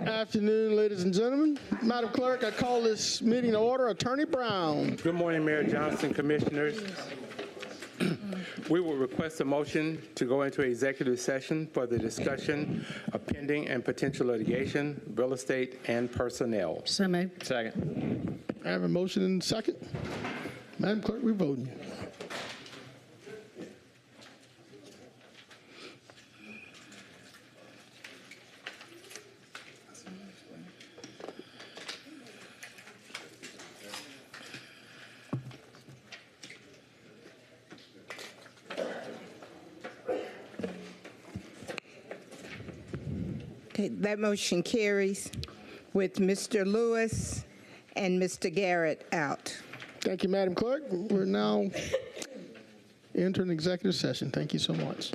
Afternoon, ladies and gentlemen. Madam Clerk, I call this meeting to order. Attorney Brown. Good morning, Mayor Johnson, Commissioners. We will request a motion to go into executive session for the discussion of pending and potential litigation, real estate, and personnel. So moved. Second. I have a motion and a second. Madam Clerk, we're voting. Okay, that motion carries with Mr. Lewis and Mr. Garrett out. Thank you, Madam Clerk. We're now entering executive session. Thank you so much.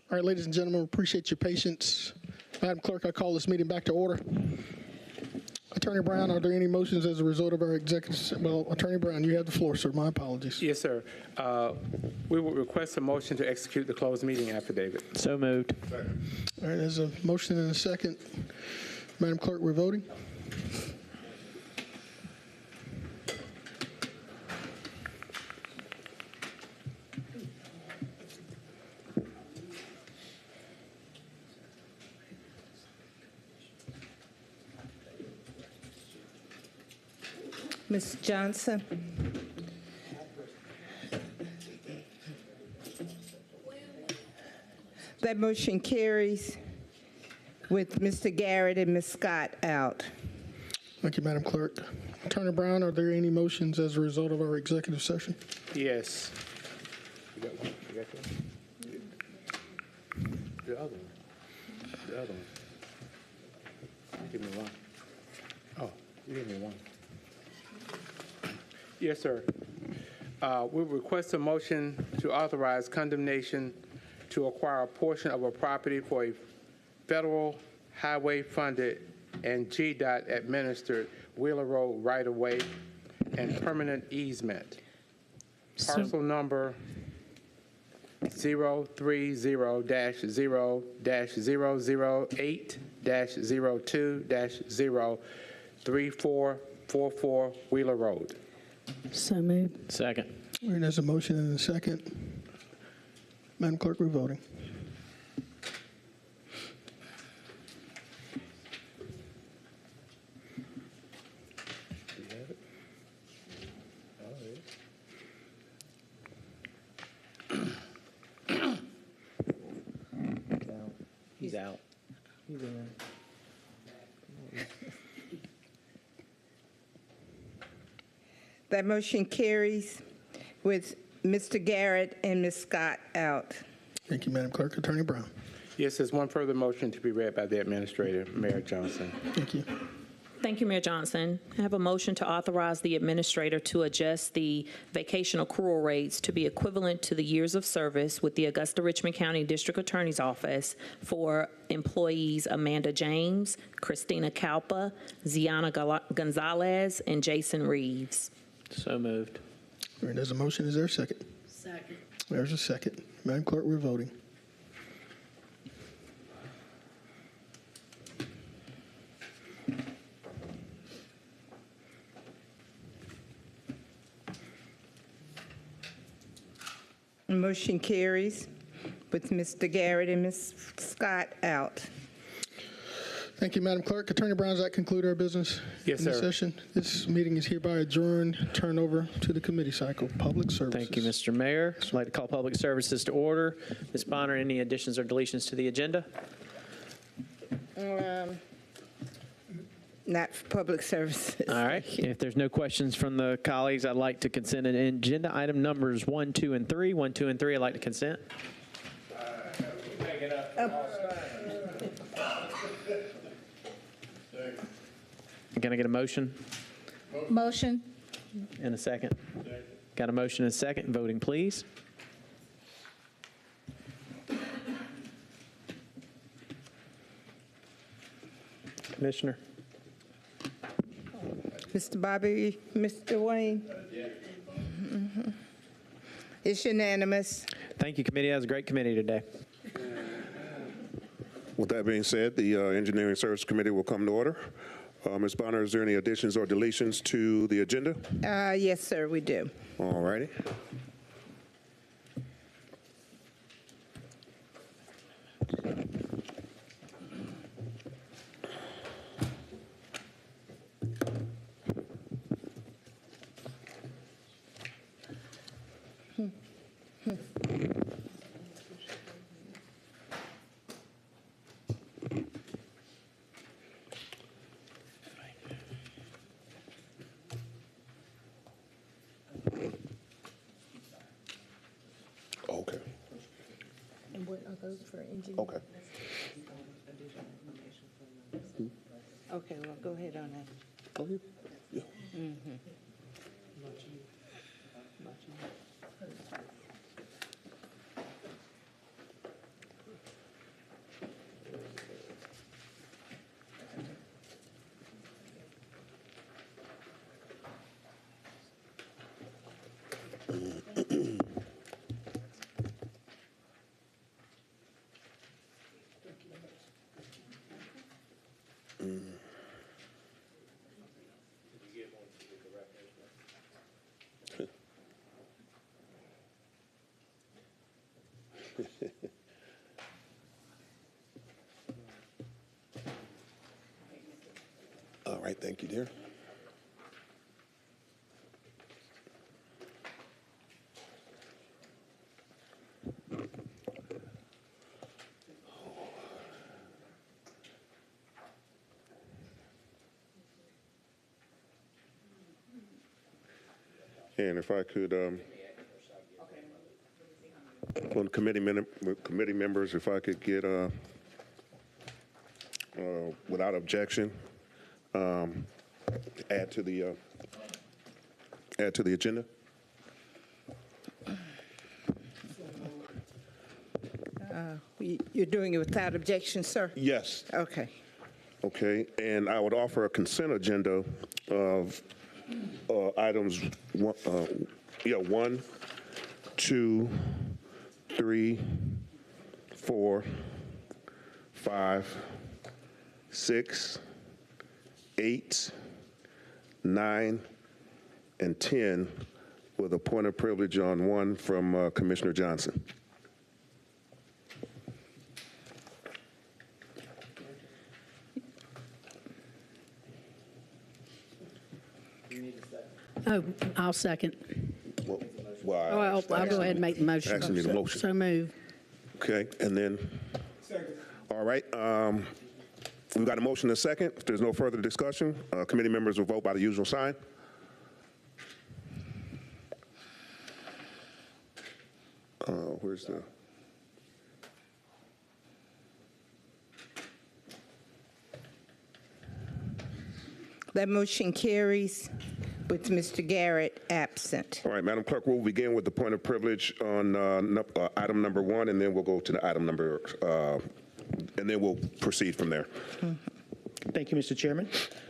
All right, ladies and gentlemen, appreciate your patience. Madam Clerk, I call this meeting back to order. Attorney Brown, are there any motions as a result of our executive? Well, Attorney Brown, you have the floor, sir. My apologies. Yes, sir. We would request a motion to execute the closed meeting affidavit. So moved. All right, there's a motion and a second. Madam Clerk, we're voting. Ms. Johnson? That motion carries with Mr. Garrett and Ms. Scott out. Thank you, Madam Clerk. Attorney Brown, are there any motions as a result of our executive session? Yes. You got one? You got one? The other one. The other one. Give me one. Oh, you give me one. Yes, sir. We request a motion to authorize condemnation to acquire a portion of a property for a federal highway-funded and GDOT administered Wheeler Road right-of-way and permanent easement. Parcel number 030-008-02-03444 Wheeler Road. So moved. Second. All right, there's a motion and a second. Madam Clerk, we're voting. He's out. He's in. That motion carries with Mr. Garrett and Ms. Scott out. Thank you, Madam Clerk. Attorney Brown. Yes, there's one further motion to be read by the Administrator, Mayor Johnson. Thank you. Thank you, Mayor Johnson. I have a motion to authorize the administrator to adjust the vacation accrual rates to be equivalent to the years of service with the Augusta Richmond County District Attorney's Office for employees Amanda James, Christina Kalpa, Ziana Gonzalez, and Jason Reeves. So moved. All right, there's a motion. Is there a second? Second. There's a second. Madam Clerk, we're voting. Motion carries with Mr. Garrett and Ms. Scott out. Thank you, Madam Clerk. Attorney Brown, does that conclude our business Yes, in this sir. session? This meeting is hereby adjourned. Turn over to the committee cycle. Public services. Thank you, Mr. Mayor. I'd like to call public services to order. Ms. Bonner, any additions or deletions to the agenda? Not for public services. All right. If there's no questions from the colleagues, I'd like to consent an agenda item numbers 1, 2, and 3. 1, 2, and 3, I'd like to consent. Can I get a motion Motion. and a second? Got a motion and a second. Voting, please. Commissioner. Mr. Bobby, Mr. Wayne? Mhm. It's unanimous. Thank you, committee. That was a great committee today. With that being said, the Engineering Service Committee will come to order. Ms. Bonner, is there any additions or deletions to the agenda? Yes, sir, we do. All righty. Okay. And what are those for engineering? Okay. Okay, well, go ahead on that. Yeah. Thank you, dear. And if I could, on committee members, if I could get, without objection, add to the agenda. You're doing it without objection, sir? Yes. Okay. Okay, and I would offer a consent agenda of items 1, 2, 3, 4, 5, 6, 8, 9, and 10, with a point of privilege on 1 from Commissioner Johnson. Oh, I'll second. Well, I'll go ahead and make the motion. Actually need a motion. So move. Okay, and then, all right, we've got a motion and a second. If there's no further discussion, committee members will vote by the usual sign. Where's the? That motion carries with Mr. Garrett absent. All right, Madam Clerk, we'll begin with the point of privilege on item number 1, and then we'll go to the item number, and then we'll proceed from there. Thank you, Mr. Chairman.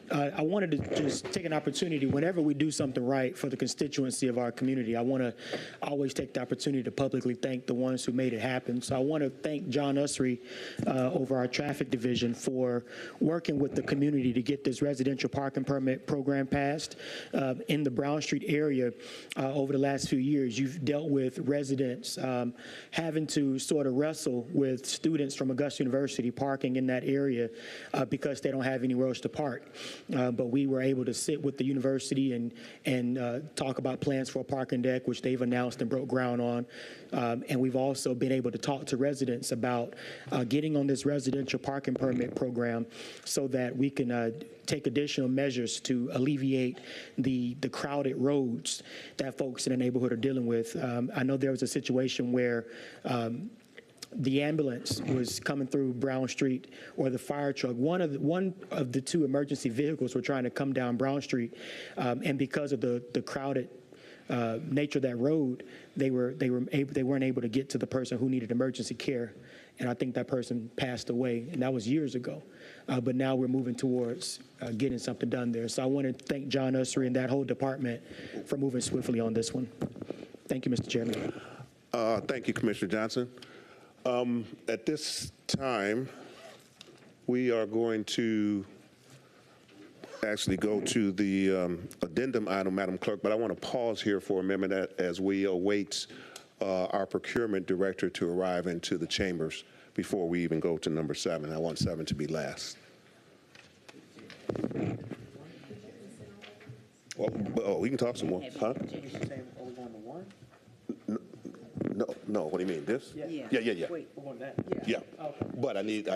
I wanted to just take an opportunity, whenever we do something right for the constituency of our community, I want to always take the opportunity to publicly thank the ones who made it happen. So I want to thank John Usry over our traffic division for working with the community to get this residential parking permit program passed. In the Brown Street area over the last few years, you've dealt with residents having to sort of wrestle with students from Augusta University parking in that area because they don't have anywhere else to park. But we were able to sit with the university and talk about plans for a parking deck, which they've announced and broke ground on. And we've also been able to talk to residents about getting on this residential parking permit program so that we can take additional measures to alleviate the crowded roads that folks in the neighborhood are dealing with. I know there was a situation where the ambulance was coming through Brown Street, or the fire truck. One of the two emergency vehicles were trying to come down Brown Street, and because of the crowded nature of that road, they weren't able to get to the person who needed emergency care, and I think that person passed away, and that was years ago. But now we're moving towards getting something done there. So I want to thank John Usry and that whole department for moving swiftly on this one. Thank you, Mr. Chairman. Thank you, Commissioner Johnson. At this time, we are going to actually go to the addendum item, Madam Clerk, but I want to pause here for a minute as we await our procurement director to arrive into the chambers before we even go to number 7. I want 7 to be last. Well, we can talk some more, huh? No, what do you mean, this? Yeah. Wait, we're on that. Yeah, but I need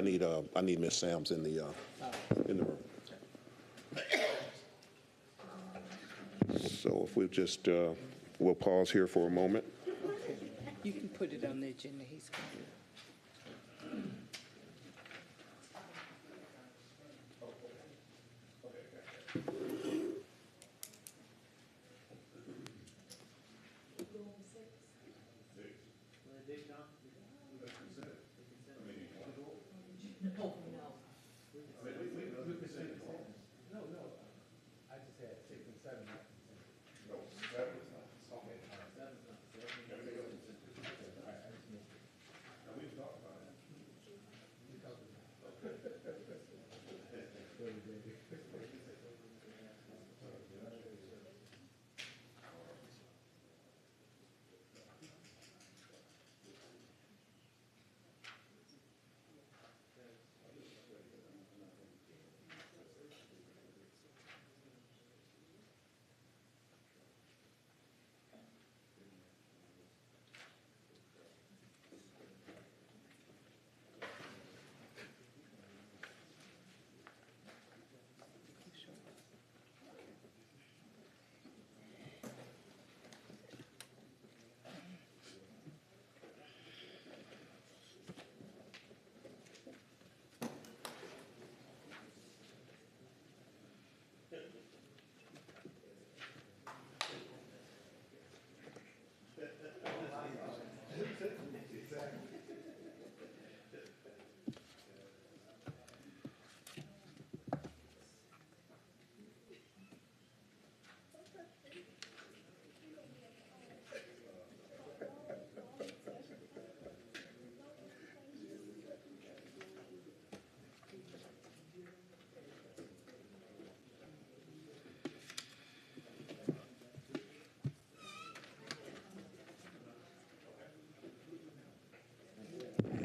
Miss Sams in the room. So if we just, we'll pause here for a moment. You can put it on the agenda. He's going to do it.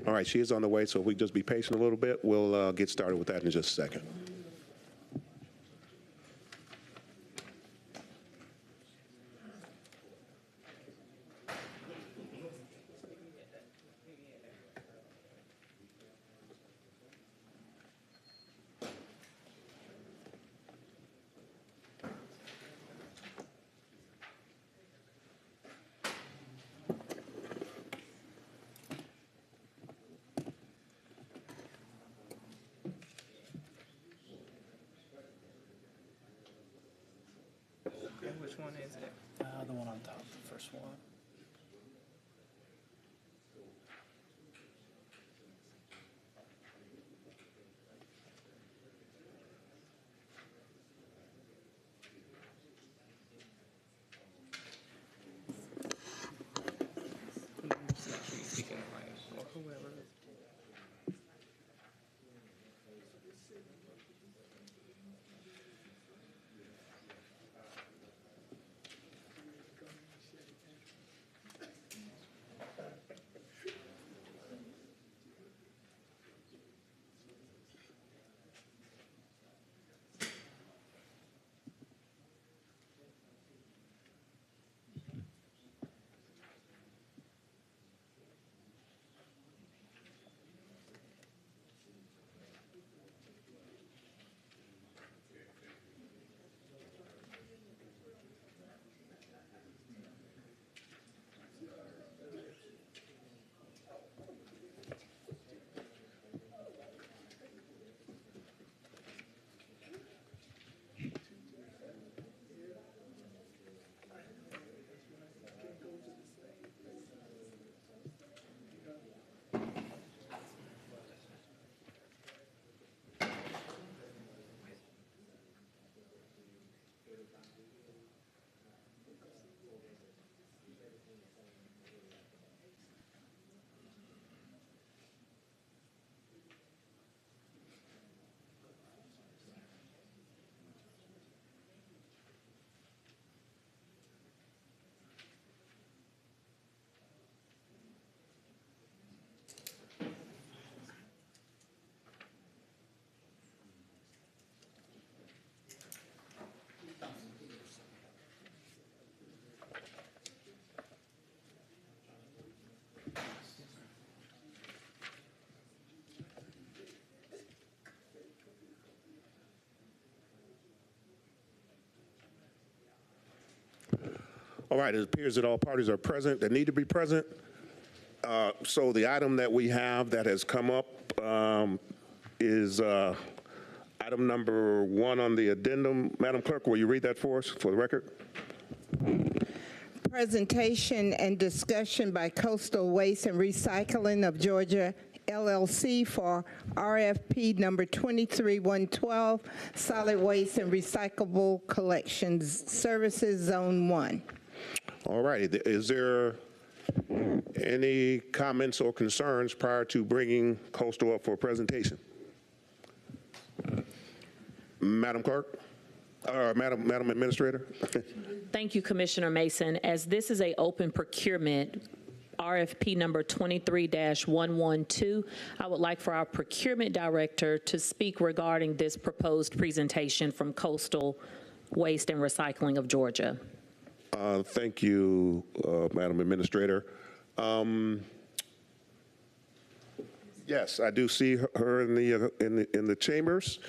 All right, she is on the way, so if we just be patient a little bit, we'll get started with that in just a second. Which one is it? The one on top, the first one. All right, it appears that all parties are present that need to be present. So the item that we have that has come up is item number 1 on the addendum. Madam Clerk, will you read that for us for the record? Presentation and discussion by Coastal Waste and Recycling of Georgia LLC for RFP number 23112, Solid Waste and Recyclable Collections Services Zone 1. All right, is there any comments or concerns prior to bringing Coastal up for a presentation? Madam Clerk? Madam Administrator? Thank you, Commissioner Mason. As this is a open procurement, RFP number 23-112, I would like for our procurement director to speak regarding this proposed presentation from Coastal Waste and Recycling of Georgia. Thank you, Madam Administrator. Yes, I do see her in the chambers.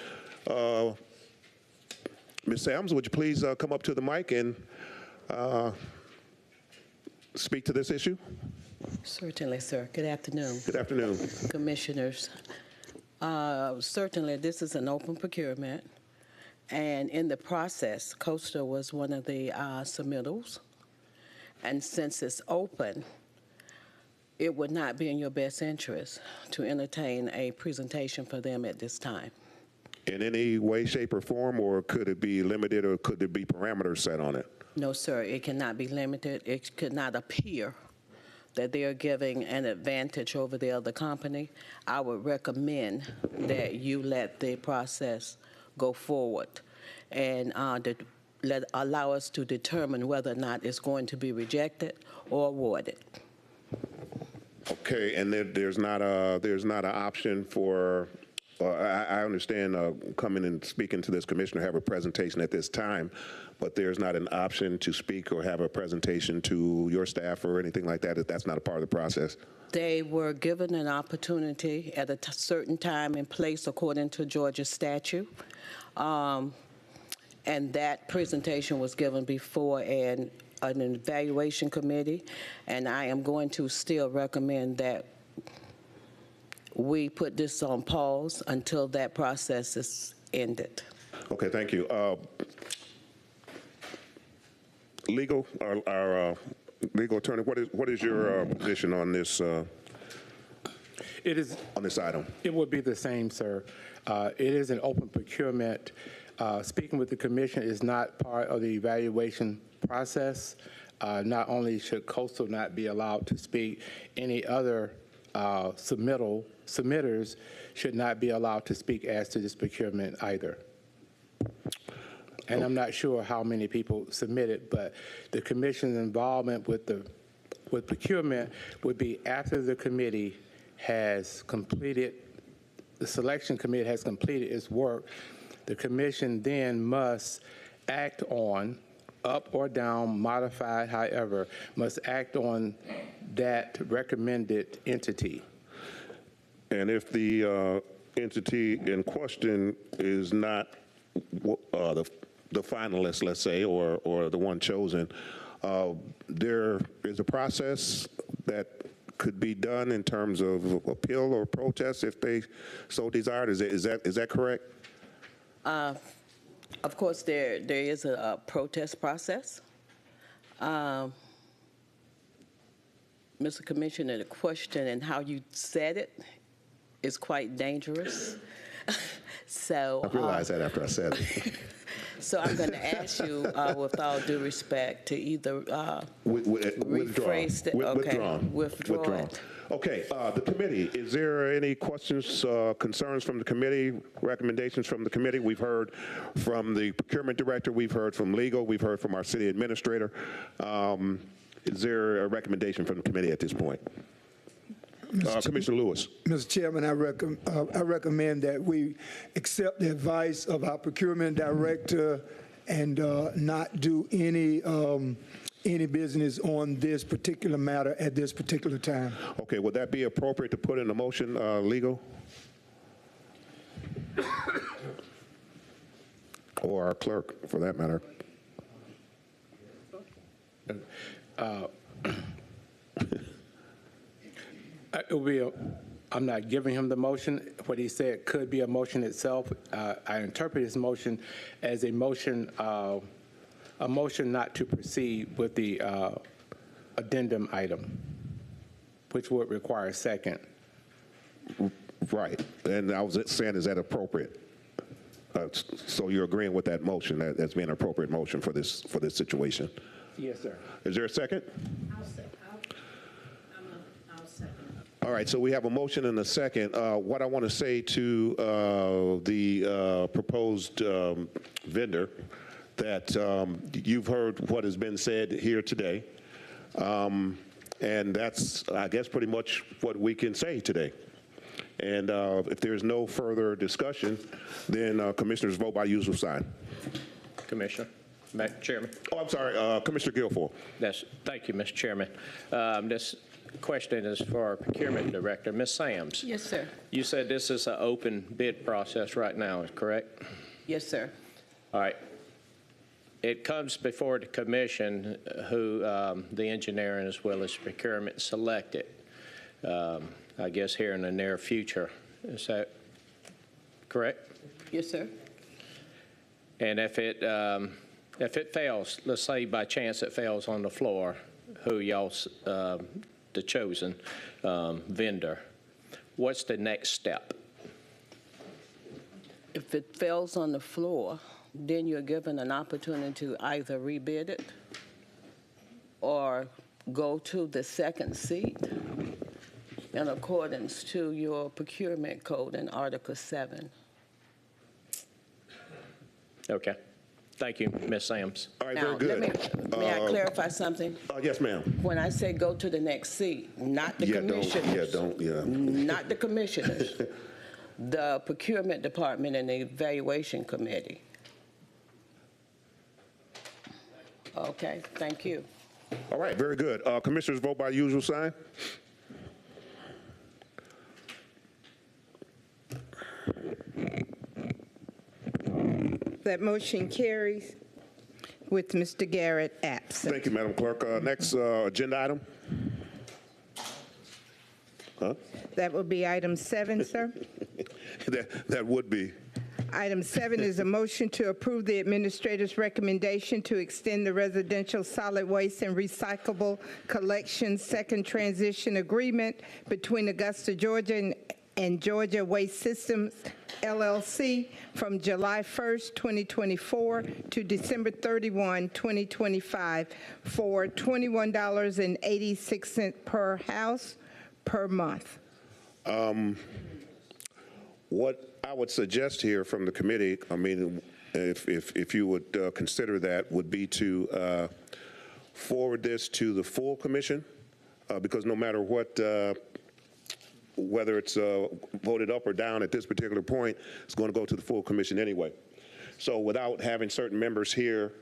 Ms. Sams, would you please come up to the mic and speak to this issue? Certainly, sir. Good afternoon, Good afternoon. commissioners. Certainly, this is an open procurement, and in the process, Coastal was one of the submittals. And since it's open, it would not be in your best interest to entertain a presentation for them at this time. In any way, shape, or form, or could it be limited, or could there be parameters set on it? No, sir, it cannot be limited. It could not appear that they are giving an advantage over the other company. I would recommend that you let the process go forward and allow us to determine whether or not it's going to be rejected or awarded. Okay, and there's not an option for. I understand coming and speaking to this commissioner, have a presentation at this time, but there's not an option to speak or have a presentation to your staff or anything like that. That's not a part of the process. They were given an opportunity at a certain time and place according to Georgia statute. And that presentation was given before an evaluation committee. And I am going to still recommend that we put this on pause until that process is ended. Okay, thank you. Legal, our legal attorney, what is your position on this? It is. On this item. It would be the same, sir. It is an open procurement. Speaking with the commission is not part of the evaluation process. Not only should Coastal not be allowed to speak, any other submitters should not be allowed to speak as to this procurement either. And I'm not sure how many people submitted, but the commission's involvement with procurement would be after the committee has completed, the selection committee has completed its work. The commission then must act on, up or down, modified, however, must act on that recommended entity. And if the entity in question is not the finalist, let's say, or the one chosen, there is a process that could be done in terms of appeal or protest if they so desired. Is that correct? Of course, there is a protest process. Mr. Commissioner, the question and how you said it is quite dangerous. So I realized that after I said it. So I'm going to ask you, with all due respect, to either rephrase it. Withdraw it. Okay, the committee, is there any questions, concerns from the committee, recommendations from the committee? We've heard from the procurement director, we've heard from legal, we've heard from our city administrator. Is there a recommendation from the committee at this point? Commissioner Lewis. Mr. Chairman, I recommend that we accept the advice of our procurement director and not do any business on this particular matter at this particular time. Okay, would that be appropriate to put in a motion, legal? Or our clerk, for that matter? I'm not giving him the motion. What he said could be a motion itself. I interpret his motion as a motion not to proceed with the addendum item, which would require a second. Right, and I was saying, is that appropriate? So you're agreeing with that motion, that's being an appropriate motion for this situation? Yes, sir. Is there a second? I'll second. All right, so we have a motion and a second. What I want to say to the proposed vendor, that you've heard what has been said here today, and that's, I guess, pretty much what we can say today. And if there's no further discussion, then commissioners vote by usual sign. Commissioner. Mr. Chairman. Oh, I'm sorry, Commissioner Guilfoyle. Thank you, Mr. Chairman. This question is for our procurement director, Ms. Sams. Yes, sir. You said this is an open bid process right now, is correct? Yes, sir. All right. It comes before the commission, who the engineering as well as procurement selected, I guess here in the near future. Is that correct? Yes, sir. And if it fails, let's say by chance it fails on the floor, who y'all the chosen vendor, what's the next step? If it fails on the floor, then you're given an opportunity to either rebid it or go to the second seat in accordance to your procurement code in Article 7. Okay. Thank you, Ms. Sams. All right, Now, very let good. me, may I clarify something? Yes, ma'am. When I say go to the next seat, not the Yeah, commissioners. yeah. Not the commissioners. The procurement department and the evaluation committee. Okay, thank you. All right, very good. Commissioners, vote by usual sign. That motion carries with Mr. Garrett absent. Thank you, Madam Clerk. Next agenda item. Huh? That will be item 7, sir. That would be. Item 7 is a motion to approve the administrator's recommendation to extend the residential solid waste and recyclable collection second transition agreement between Augusta, Georgia and Georgia Waste Systems, LLC, from July 1st, 2024 to December 31, 2025, for $21.86 per house per month. What I would suggest here from the committee, I mean, if you would consider that, would be to forward this to the full commission, because no matter what, whether it's voted up or down at this particular point, it's going to go to the full commission anyway. So without having certain members here,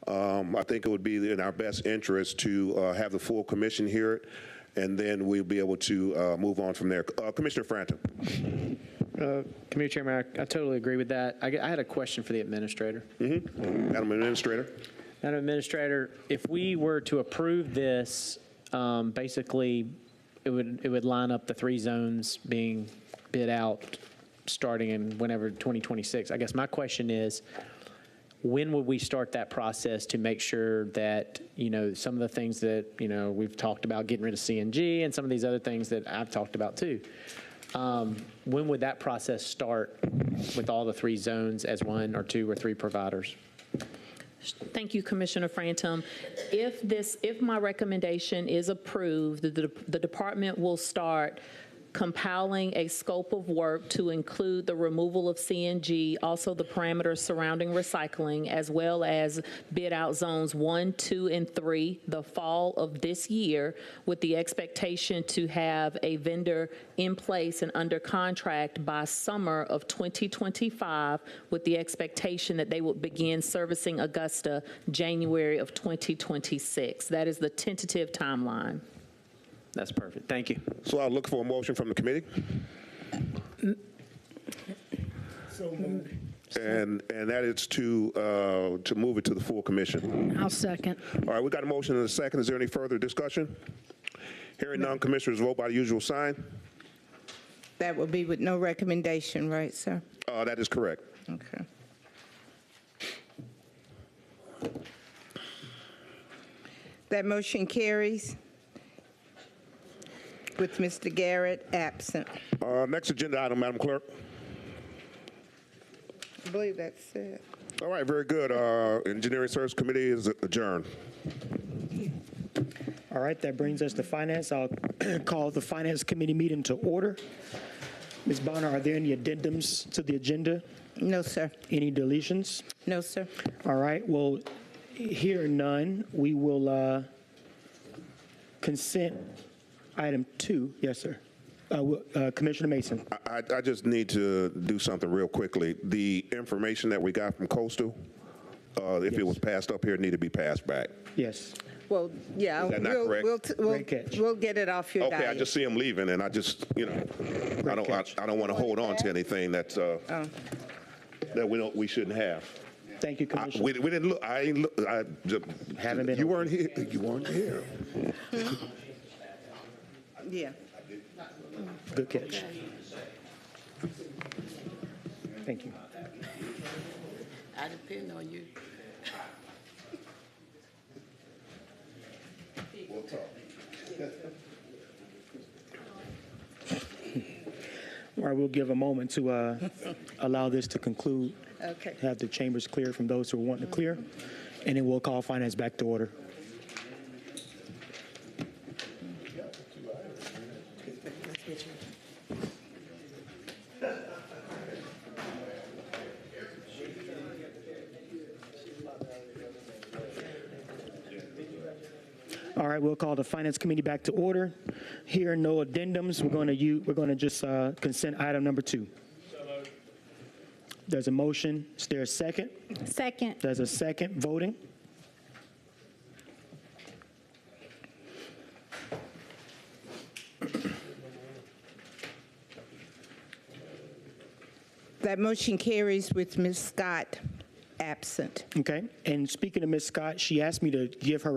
I think it would be in our best interest to have the full commission hear it, and then we'll be able to move on from there. Commissioner Franton. Committee Chairman, I totally agree with that. I had a question for the administrator. Madam Administrator. Madam Administrator, if we were to approve this, basically, it would line up the 3 zones being bid out starting in whenever 2026. I guess my question is, when would we start that process to make sure that, some of the things that, we've talked about, getting rid of CNG and some of these other things that I've talked about too? When would that process start with all the 3 zones as 1 or 2 or 3 providers? Thank you, Commissioner Frantum. If my recommendation is approved, the department will start compiling a scope of work to include the removal of CNG, also the parameters surrounding recycling, as well as bid out zones 1, 2, and 3 the fall of this year, with the expectation to have a vendor in place and under contract by summer of 2025, with the expectation that they will begin servicing Augusta January of 2026. That is the tentative timeline. That's perfect. Thank you. So I'll look for a motion from the committee. And that is to move it to the full commission. I'll second. All right, we got a motion and a second. Is there any further discussion? Hearing none, commissioners vote by the usual sign. That will be with no recommendation, right, sir? That is correct. Okay. That motion carries with Mr. Garrett absent. Next agenda item, Madam Clerk. I believe that's it. All right, very good. Engineering Service Committee is adjourned. All right, that brings us to finance. I'll call the Finance Committee meeting to order. Ms. Bonner, are there any addendums to the agenda? No, sir. Any deletions? No, sir. All right, well, hearing none, we will consent item 2. Yes, sir. Commissioner Mason. I just need to do something real quickly. The information that we got from Coastal, if it was passed up here, it need to be passed back. Yes. Well, yeah, Is that not correct? Great catch. we'll get it off your Okay, I diet. just see him leaving, and I just, I don't want to hold on to anything that's that we shouldn't have. Thank you, Commissioner. We didn't look. I ain't look. I just, Haven't been You over. weren't here. You weren't here. Yeah. Good catch. Thank you. I depend on you. All right, we'll give a moment to allow this to conclude. Okay. Have the chambers cleared from those who want to clear, and then we'll call finance back to order. right, we'll call the Finance Committee back to order. Here, no addendums. We're going to just consent item number 2. There's a motion. Is there a second? Second. There's a second. Voting. That motion carries with Ms. Scott absent. Okay. And speaking of Ms. Scott, she asked me to give her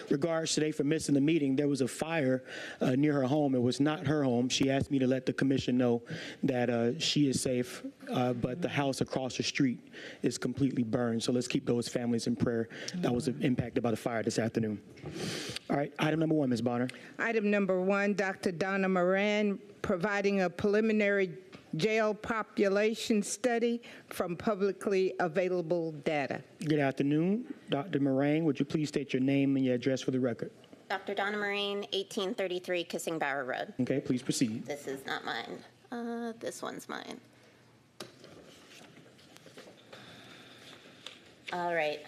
regards today for missing the meeting. There was a fire near her home. It was not her home. She asked me to let the commission know that she is safe, but the house across the street is completely burned. So let's keep those families in prayer that was impacted by the fire this afternoon. All right. Item number 1, Ms. Bonner. Item number 1, Dr. Donna Moran, providing a preliminary jail population study from publicly available data. Good afternoon. Dr. Moran, would you please state your name and your address for the record? Dr. Donna Marine, 1833 Kissing Bower Road. Okay, please proceed. This is not mine. This one's mine. All right.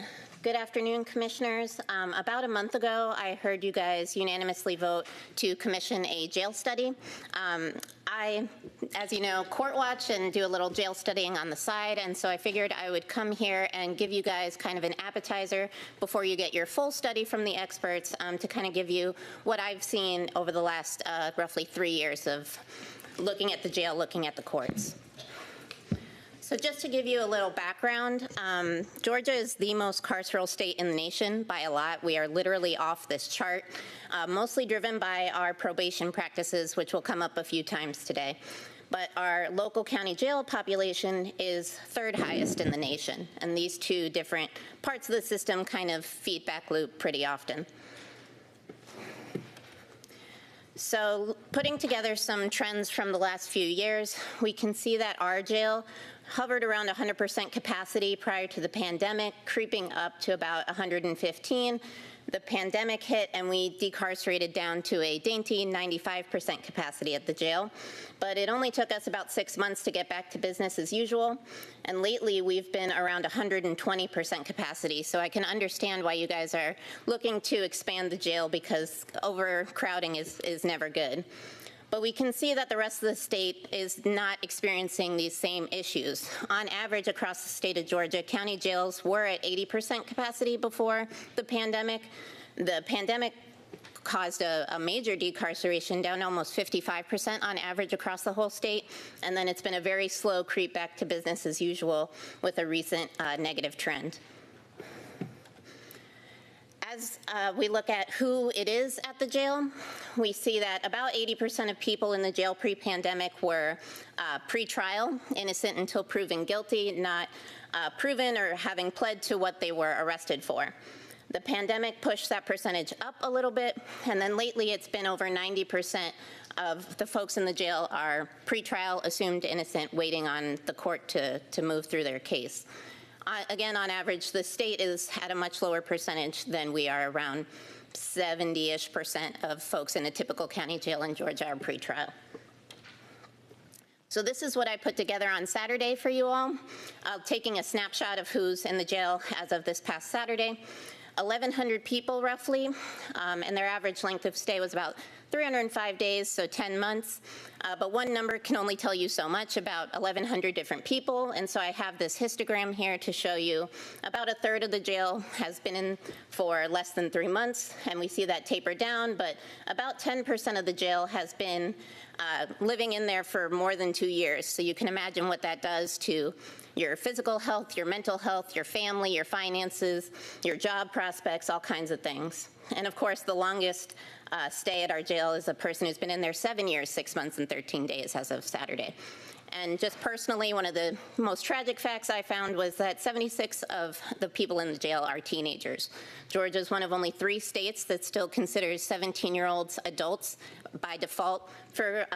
Good afternoon, commissioners. About a month ago, I heard you guys unanimously vote to commission a jail study. I, as you know, court watch and do a little jail studying on the side, and so I figured I would come here and give you guys kind of an appetizer before you get your full study from the experts to kind of give you what I've seen over the last roughly 3 years of looking at the jail, looking at the courts. So just to give you a little background, Georgia is the most carceral state in the nation by a lot. We are literally off this chart, mostly driven by our probation practices, which will come up a few times today. But our local county jail population is 3rd highest in the nation, and these two different parts of the system kind of feedback loop pretty often. So putting together some trends from the last few years, we can see that our jail hovered around 100% capacity prior to the pandemic, creeping up to about 115. The pandemic hit and we decarcerated down to a dainty 95% capacity at the jail. But it only took us about 6 months to get back to business as usual. And lately we've been around 120% capacity. So I can understand why you guys are looking to expand the jail, because overcrowding is never good. But we can see that the rest of the state is not experiencing these same issues. On average, across the state of Georgia, county jails were at 80% capacity before the pandemic. The pandemic caused a major decarceration, down to almost 55% on average across the whole state. And then it's been a very slow creep back to business as usual with a recent negative trend. As we look at who it is at the jail, we see that about 80% of people in the jail pre-pandemic were pre-trial, innocent until proven guilty, not proven or having pled to what they were arrested for. The pandemic pushed that percentage up a little bit, and then lately it's been over 90% of the folks in the jail are pre-trial, assumed innocent, waiting on the court to move through their case. Again, on average, the state is at a much lower percentage than we are. Around 70-ish% of folks in a typical county jail in Georgia are pretrial. So this is what I put together on Saturday for you all, taking a snapshot of who's in the jail as of this past Saturday. 1,100 people roughly, and their average length of stay was about 305 days, so 10 months. But one number can only tell you so much about 1,100 different people, and so I have this histogram here to show you about a third of the jail has been in for less than 3 months, and we see that taper down, but about 10% of the jail has been living in there for more than 2 years. So you can imagine what that does to your physical health, your mental health, your family, your finances, your job prospects, all kinds of things. And of course, the longest stay at our jail is a person who's been in there 7 years, 6 months, and 13 days as of Saturday. And just personally, one of the most tragic facts I found was that 76 of the people in the jail are teenagers. Georgia is one of only 3 states that still considers 17-year-olds adults by default for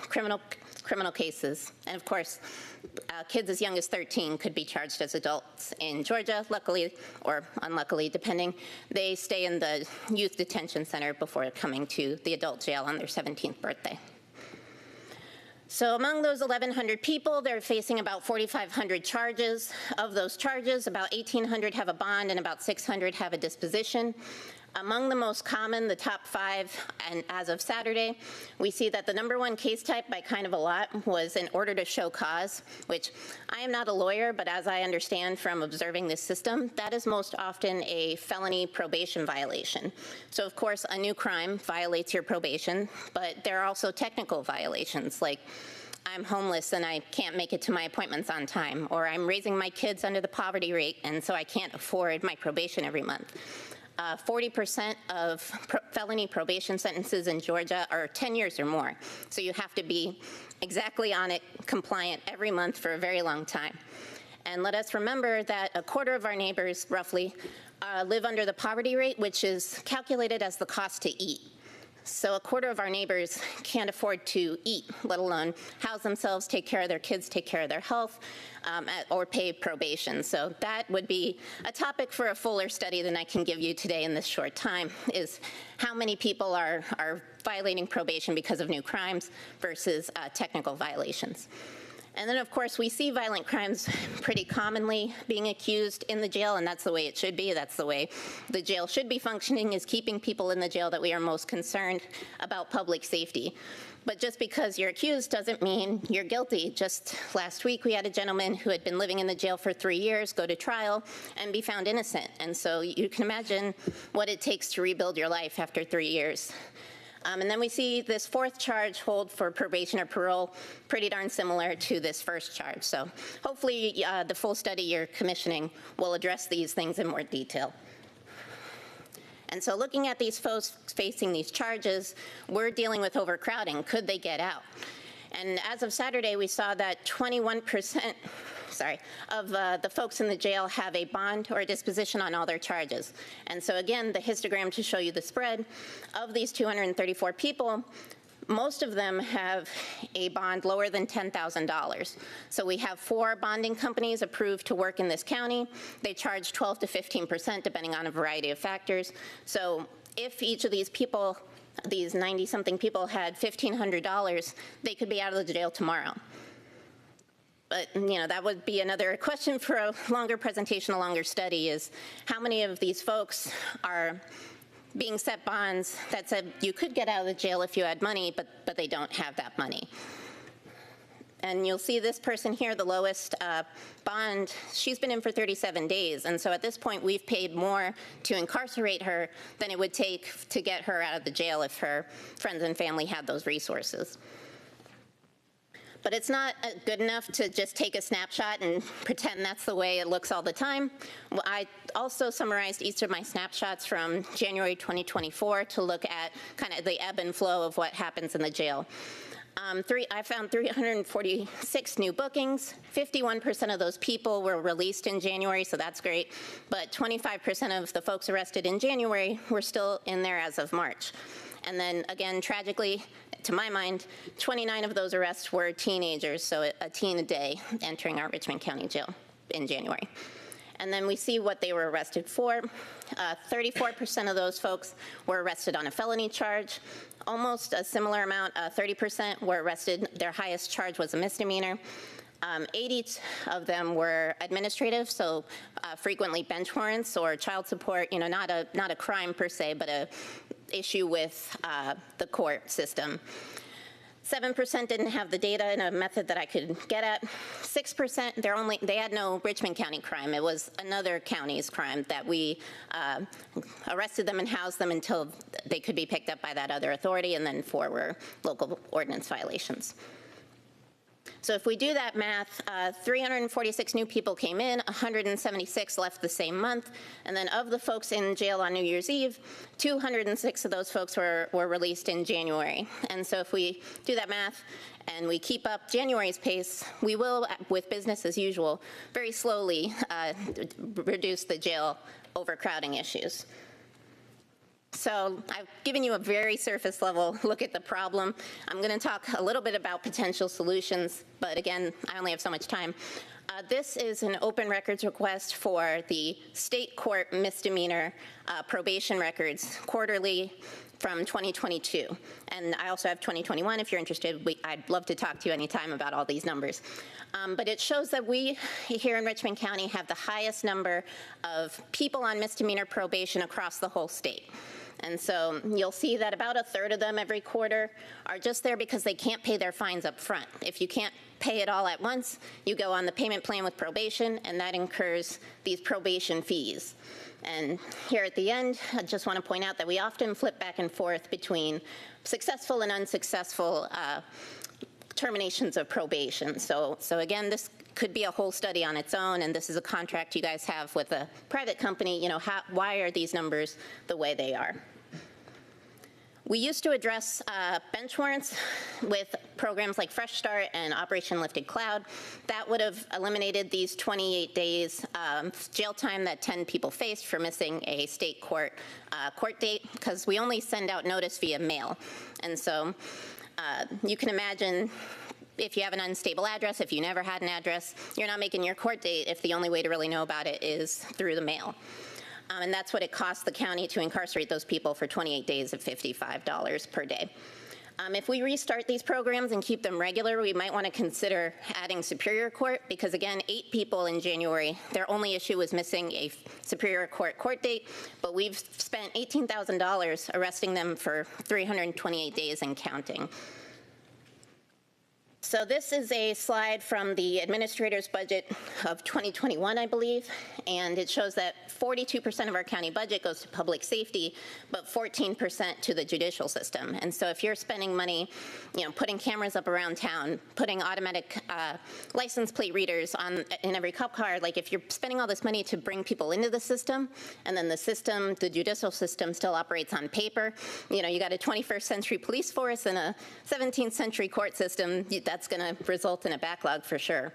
criminal cases. And of course, kids as young as 13 could be charged as adults in Georgia. Luckily, or unluckily, depending, they stay in the youth detention center before coming to the adult jail on their 17th birthday. So among those 1,100 people, they're facing about 4,500 charges. Of those charges, about 1,800 have a bond and about 600 have a disposition. Among the most common, the top 5, and as of Saturday, we see that the #1 case type by kind of a lot was an order to show cause, which I am not a lawyer, but as I understand from observing this system, that is most often a felony probation violation. So of course, a new crime violates your probation, but there are also technical violations, like I'm homeless and I can't make it to my appointments on time, or I'm raising my kids under the poverty rate and so I can't afford my probation every month. 40% of felony probation sentences in Georgia are 10 years or more. So you have to be exactly on it, compliant every month for a very long time. And let us remember that a quarter of our neighbors, roughly, live under the poverty rate, which is calculated as the cost to eat. So a quarter of our neighbors can't afford to eat, let alone house themselves, take care of their kids, take care of their health, or pay probation. So that would be a topic for a fuller study than I can give you today in this short time, is how many people are violating probation because of new crimes versus technical violations. And then, of course, we see violent crimes pretty commonly being accused in the jail, and that's the way it should be. That's the way the jail should be functioning, is keeping people in the jail that we are most concerned about public safety. But just because you're accused doesn't mean you're guilty. Just last week, we had a gentleman who had been living in the jail for 3 years go to trial and be found innocent. And so you can imagine what it takes to rebuild your life after 3 years. And then we see this 4th charge, hold for probation or parole, pretty darn similar to this 1st charge. So hopefully the full study you're commissioning will address these things in more detail. And so looking at these folks facing these charges, we're dealing with overcrowding. Could they get out? And as of Saturday, we saw that 21% of the folks in the jail have a bond or a disposition on all their charges. And so again, the histogram to show you the spread of these 234 people, most of them have a bond lower than $10,000. So we have 4 bonding companies approved to work in this county. They charge 12 to 15% depending on a variety of factors. So if each of these people, these 90-something people, had $1,500, they could be out of the jail tomorrow. But, you know, that would be another question for a longer presentation, a longer study, is how many of these folks are being set bonds that said you could get out of the jail if you had money, but they don't have that money. And you'll see this person here, the lowest bond, she's been in for 37 days. And so at this point, we've paid more to incarcerate her than it would take to get her out of the jail if her friends and family had those resources. But it's not good enough to just take a snapshot and pretend that's the way it looks all the time. Well, I also summarized each of my snapshots from January 2024 to look at kind of the ebb and flow of what happens in the jail. I found 346 new bookings. 51% of those people were released in January, so that's great. But 25% of the folks arrested in January were still in there as of March. And then again, tragically, to my mind, 29 of those arrests were teenagers, so a teen a day entering our Richmond County Jail in January. And then we see what they were arrested for. 34% of those folks were arrested on a felony charge. Almost a similar amount, 30% were arrested. Their highest charge was a misdemeanor. 80 of them were administrative, so frequently bench warrants or child support, you know, not a crime per se, but a issue with the court system. 7% didn't have the data in a method that I could get at. 6%, they had no Richmond County crime. It was another county's crime that we arrested them and housed them until they could be picked up by that other authority, and then 4 were local ordinance violations. So if we do that math, 346 new people came in, 176 left the same month, and then of the folks in jail on New Year's Eve, 206 of those folks were released in January. And so if we do that math and we keep up January's pace, we will, with business as usual, very slowly reduce the jail overcrowding issues. So I've given you a very surface level look at the problem. I'm going to talk a little bit about potential solutions, but again, I only have so much time. This is an open records request for the state court misdemeanor probation records, quarterly from 2022. And I also have 2021 if you're interested. I'd love to talk to you anytime about all these numbers. But it shows that we here in Richmond County have the highest number of people on misdemeanor probation across the whole state. And so you'll see that about a third of them every quarter are just there because they can't pay their fines up front. If you can't pay it all at once, you go on the payment plan with probation, and that incurs these probation fees. And here at the end, I just want to point out that we often flip back and forth between successful and unsuccessful terminations of probation. So again, this could be a whole study on its own, and this is a contract you guys have with a private company. You know, why are these numbers the way they are? We used to address bench warrants with programs like Fresh Start and Operation Lifted Cloud. That would have eliminated these 28 days jail time that 10 people faced for missing a state court date, because we only send out notice via mail. And so you can imagine if you have an unstable address, if you never had an address, you're not making your court date if the only way to really know about it is through the mail. And that's what it costs the county to incarcerate those people for 28 days at $55 per day. If we restart these programs and keep them regular, we might want to consider adding Superior Court, because again, 8 people in January, their only issue was missing a Superior Court date, but we've spent $18,000 arresting them for 328 days and counting. So this is a slide from the administrator's budget of 2021, I believe, and it shows that 42% of our county budget goes to public safety, but 14% to the judicial system. And so if you're spending money, you know, putting cameras up around town, putting automatic license plate readers in every cop car, like if you're spending all this money to bring people into the system, and then the judicial system still operates on paper, you know, you got a 21st century police force and a 17th century court system, that's going to result in a backlog for sure.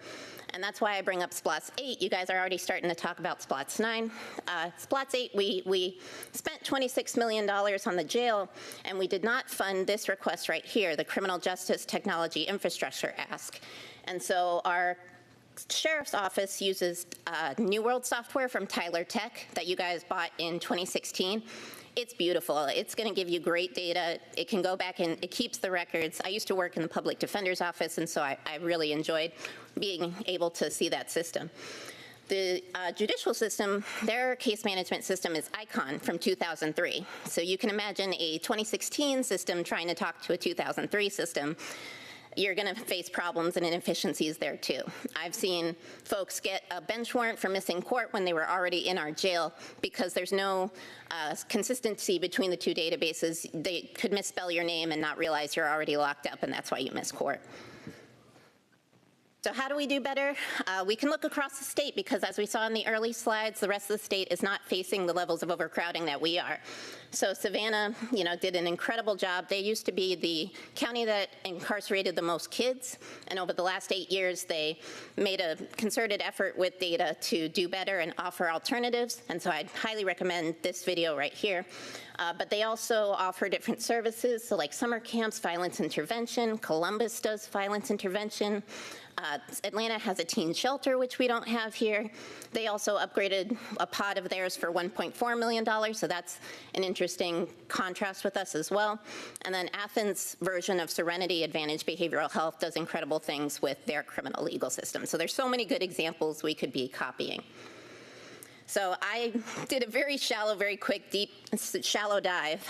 And that's why I bring up SPLOST 8. You guys are already starting to talk about SPLOST 9. SPLOST 8, we spent $26 million on the jail, and we did not fund this request right here, the Criminal Justice Technology Infrastructure Ask. And so our Sheriff's Office uses New World software from Tyler Tech that you guys bought in 2016. It's beautiful. It's going to give you great data. It can go back and it keeps the records. I used to work in the public defender's office, and so I really enjoyed being able to see that system. The judicial system, their case management system is ICON from 2003. So you can imagine a 2016 system trying to talk to a 2003 system. You're going to face problems and inefficiencies there too. I've seen folks get a bench warrant for missing court when they were already in our jail because there's no consistency between the two databases. They could misspell your name and not realize you're already locked up, and that's why you miss court. So how do we do better? We can look across the state, because as we saw in the early slides, the rest of the state is not facing the levels of overcrowding that we are. So Savannah, you know, did an incredible job. They used to be the county that incarcerated the most kids, and over the last 8 years, they made a concerted effort with data to do better and offer alternatives, and so I'd highly recommend this video right here. But they also offer different services, so like summer camps, violence intervention. Columbus does violence intervention. Atlanta has a teen shelter, which we don't have here. They also upgraded a pod of theirs for $1.4 million, so that's an interesting contrast with us as well. And then Athens' version of Serenity Advantage Behavioral Health does incredible things with their criminal legal system. So there's so many good examples we could be copying. So I did a very shallow, very quick, deep, shallow dive.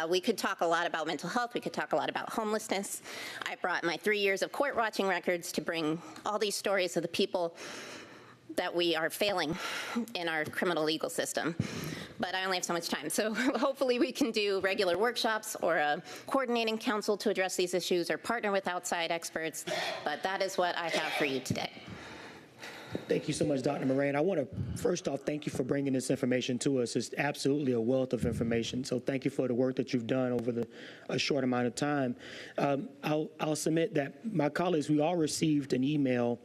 We could talk a lot about mental health. We could talk a lot about homelessness. I brought my 3 years of court watching records to bring all these stories of the people that we are failing in our criminal legal system. But I only have so much time. So hopefully we can do regular workshops or a coordinating council to address these issues, or partner with outside experts. But that is what I have for you today. Thank you so much, Dr. Moran. I want to, first off, thank you for bringing this information to us. It's absolutely a wealth of information. So thank you for the work that you've done over a short amount of time. I'll submit that my colleagues, we all received an email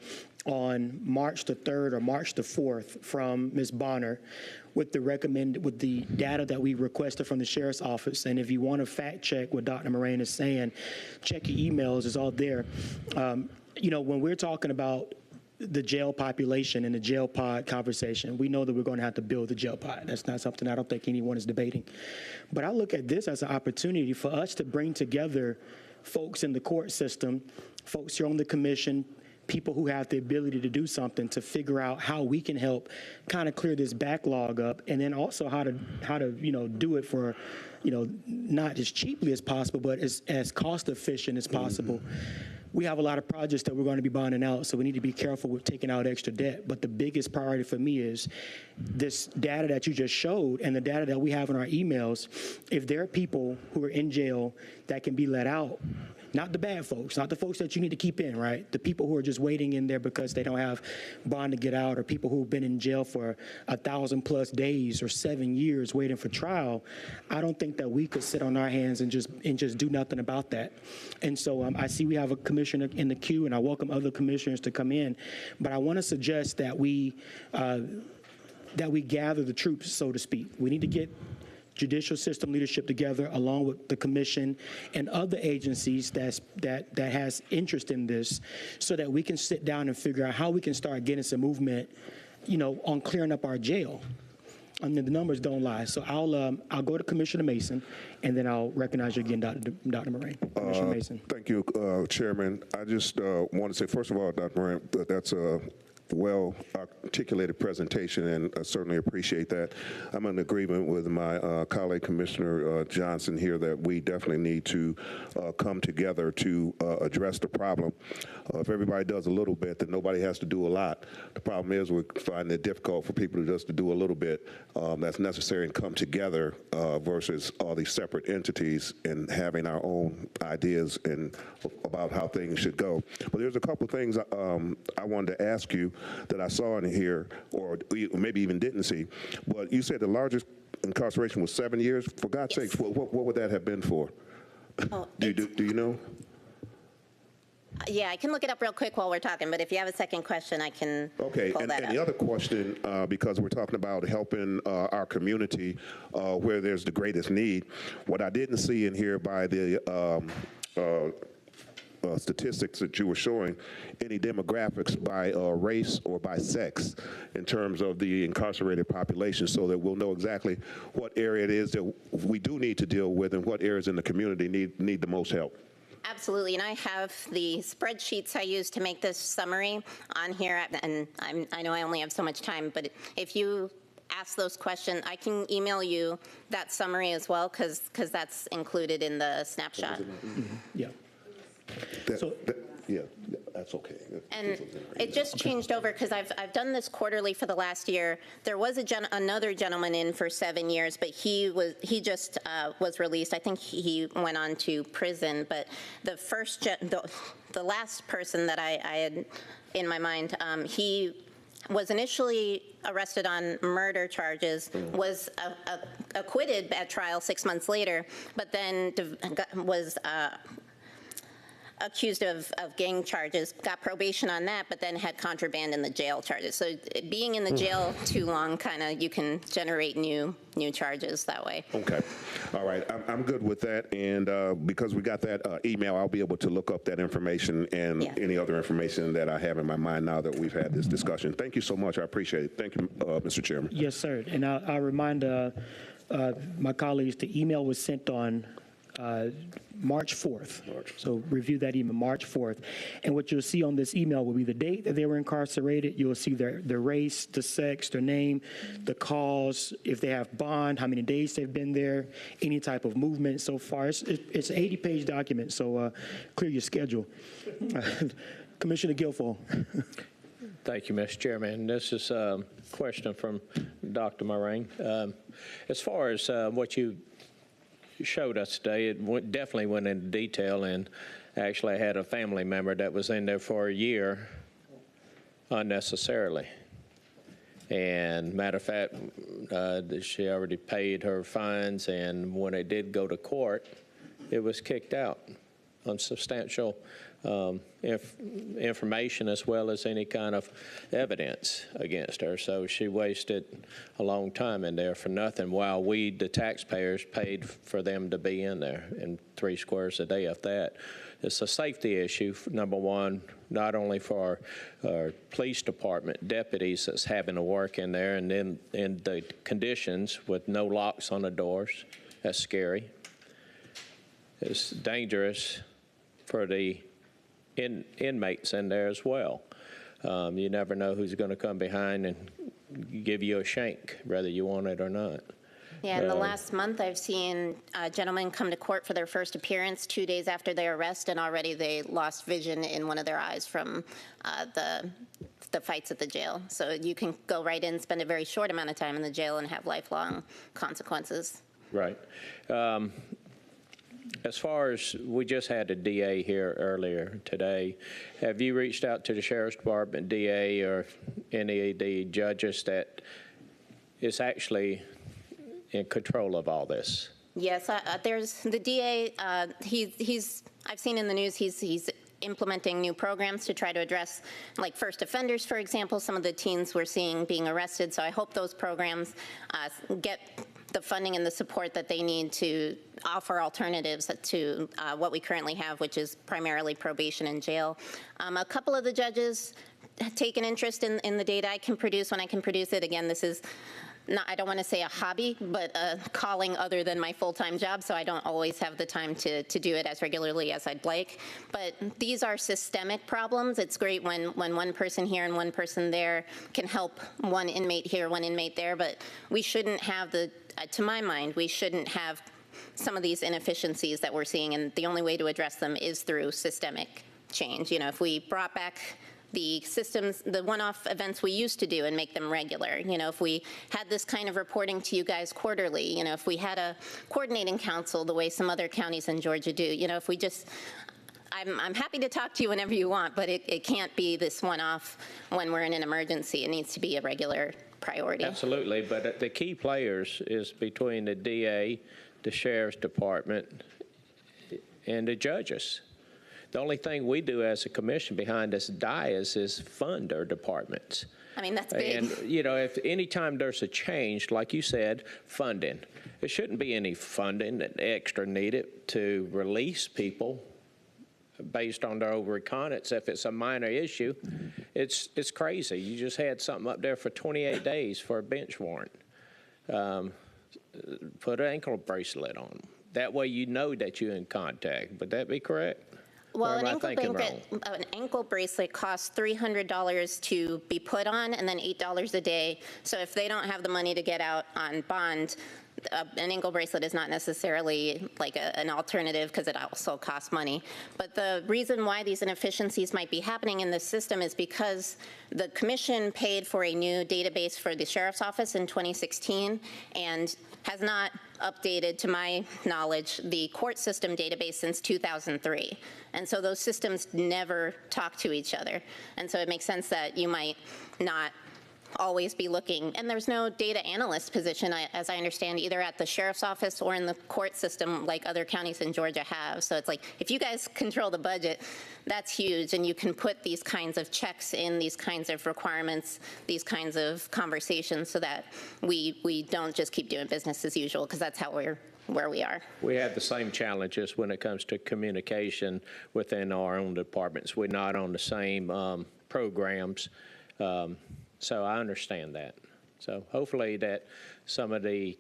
on March the 3rd or March the 4th from Ms. Bonner with the data that we requested from the Sheriff's Office. And if you want to fact check what Dr. Moran is saying, check your emails. It's all there. You know, when we're talking about the jail population and the jail pod conversation. We know that we're going to have to build the jail pod. That's not something I don't think anyone is debating. But I look at this as an opportunity for us to bring together folks in the court system, folks here on the commission, people who have the ability to do something to figure out how we can help kind of clear this backlog up, and then also how to do it for, not as cheaply as possible, but as cost efficient as possible. We have a lot of projects that we're going to be bonding out, so we need to be careful with taking out extra debt. But the biggest priority for me is this data that you just showed and the data that we have in our emails. If there are people who are in jail that can be let out, not the bad folks, not the folks that you need to keep in, right? The people who are just waiting in there because they don't have bond to get out, or people who've been in jail for 1,000+ days or 7 years waiting for trial. I don't think that we could sit on our hands and just do nothing about that. And so I see we have a commissioner in the queue, and I welcome other commissioners to come in. But I want to suggest that we gather the troops, so to speak. We need to get judicial system leadership together, along with the commission and other agencies that has interest in this, so that we can sit down and figure out how we can start getting some movement, on clearing up our jail. I mean, the numbers don't lie. So I'll go to Commissioner Mason, and then I'll recognize you again, Dr. Moran. Commissioner Mason. Thank you, Chairman. I just want to say, first of all, Dr. Moran, that's a well-articulated presentation, and I certainly appreciate that. I'm in agreement with my colleague, Commissioner Johnson, here, that we definitely need to come together to address the problem. If everybody does a little bit, then nobody has to do a lot. The problem is we find it difficult for people just to do a little bit that's necessary and come together versus all these separate entities and having our own ideas about how things should go. But there's a couple of things I wanted to ask you that I saw in here, or maybe even didn't see. But you said the largest incarceration was 7 years. For God's sakes, what would that have been for? Oh, do you know? Yeah, I can look it up real quick while we're talking, but if you have a second question, I can pull that up. The other question, because we're talking about helping our community where there's the greatest need, what I didn't see in here by the statistics that you were showing, any demographics by race or by sex in terms of the incarcerated population, so that we'll know exactly what area it is that we do need to deal with and what areas in the community need the most help. Absolutely, and I have the spreadsheets I use to make this summary on here, and I know I only have so much time, but if you ask those questions, I can email you that summary as well, because that's included in the snapshot. Yeah. Yeah, that's okay. And it just changed over because I've done this quarterly for the last year. There was another gentleman in for 7 years, but he just was released. I think he went on to prison. But the last person that I had in my mind, he was initially arrested on murder charges, was acquitted at trial 6 months later, but then was accused of gang charges, got probation on that, but then had contraband in the jail charges. So being in the jail too long, you can generate new charges that way. Okay. All right. I'm good with that. And because we got that email, I'll be able to look up that information and any other information that I have in my mind now that we've had this discussion. Thank you so much. I appreciate it. Thank you, Mr. Chairman. Yes, sir. And I'll remind my colleagues, the email was sent on March 4th. So review that email, March 4th. And what you'll see on this email will be the date that they were incarcerated. You'll see their race, the sex, their name, the cause, if they have bond, how many days they've been there, any type of movement so far. It's an 80-page document, so clear your schedule. Commissioner Guilfoyle. Thank you, Mr. Chairman. This is a question from Dr. Moran. As far as what you showed us today, it definitely went into detail, and actually I had a family member that was in there for a year unnecessarily. And matter of fact, she already paid her fines, and when it did go to court, it was kicked out unsubstantial information as well as any kind of evidence against her. So she wasted a long time in there for nothing while we, the taxpayers, paid for them to be in there and 3 squares a day of that. It's a safety issue, number one, not only for our police department deputies that's having to work in there, and then in the conditions with no locks on the doors. That's scary. It's dangerous for the inmates in there as well. You never know who's going to come behind and give you a shank, whether you want it or not. Yeah, in the last month, I've seen gentlemen come to court for their first appearance 2 days after their arrest, and already they lost vision in one of their eyes from the fights at the jail. So you can go right in, spend a very short amount of time in the jail, and have lifelong consequences. Right. As far as, we just had a DA here earlier today. Have you reached out to the Sheriff's Department, DA, or any of the judges that is actually in control of all this? Yes, there's the DA. I've seen in the news he's implementing new programs to try to address, like first offenders, for example, some of the teens we're seeing being arrested. So I hope those programs get the funding and the support that they need to offer alternatives to what we currently have, which is primarily probation and jail. A couple of the judges take an interest in the data I can produce when I can produce it. Again, this is not, I don't want to say a hobby, but a calling other than my full-time job, so I don't always have the time to do it as regularly as I'd like. But these are systemic problems. It's great when one person here and one person there can help one inmate here, one inmate there, but we shouldn't have to my mind, we shouldn't have some of these inefficiencies that we're seeing, and the only way to address them is through systemic change. You know, if we brought back the systems, the one-off events we used to do and make them regular. You know, if we had this kind of reporting to you guys quarterly, you know, if we had a coordinating council the way some other counties in Georgia do, you know, if we just, I'm happy to talk to you whenever you want, but it can't be this one-off when we're in an emergency. It needs to be a regular priority. Absolutely, but the key players is between the DA, the Sheriff's Department, and the judges. The only thing we do as a commission behind this dais is fund our departments. I mean, that's big. And, you know, if any time there's a change, like you said, funding, there shouldn't be any funding extra needed to release people based on their over-reconnaissance. If it's a minor issue, it's crazy. You just had something up there for 28 days for a bench warrant. Put an ankle bracelet on them. That way you know that you're in contact. Would that be correct? Well, an ankle bracelet costs $300 to be put on and then $8 a day. So if they don't have the money to get out on bond, an ankle bracelet is not necessarily like an alternative because it also costs money. But the reason why these inefficiencies might be happening in this system is because the commission paid for a new database for the sheriff's office in 2016 and has not updated, to my knowledge, the court system database since 2003. And so those systems never talk to each other. And so it makes sense that you might not always be looking, and there's no data analyst position, as I understand, either at the sheriff's office or in the court system like other counties in Georgia have. So it's like, if you guys control the budget, that's huge, and you can put these kinds of checks in, these kinds of requirements, these kinds of conversations so that we don't just keep doing business as usual, because that's how where we are. We have the same challenges when it comes to communication within our own departments. We're not on the same programs. So I understand that. So hopefully that some of the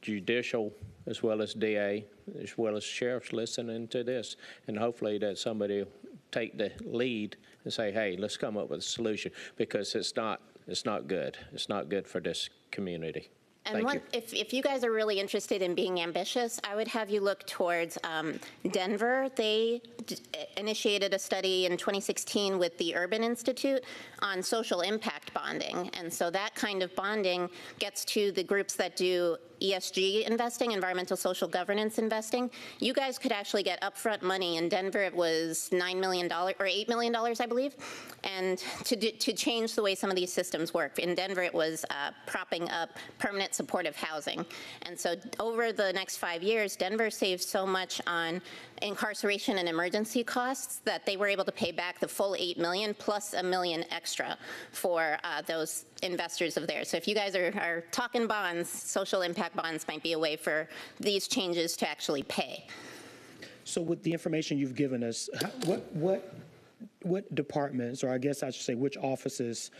judicial, as well as DA, as well as sheriffs listening to this, and hopefully that somebody will take the lead and say, hey, let's come up with a solution, because it's not good. It's not good for this community. And if you guys are really interested in being ambitious, I would have you look towards Denver. They initiated a study in 2016 with the Urban Institute on social impact bonding. And so that kind of bonding gets to the groups that do ESG investing, environmental social governance investing, you guys could actually get upfront money. In Denver, it was $9 million or $8 million, I believe, and to change the way some of these systems work. In Denver, it was propping up permanent supportive housing. And so over the next 5 years, Denver saved so much on incarceration and emergency costs that they were able to pay back the full $8 million plus $1 million extra for those investors of theirs. So if you guys are talking bonds, social impact bonds might be a way for these changes to actually pay. So with the information you've given us, what departments, or I guess I should say, which offices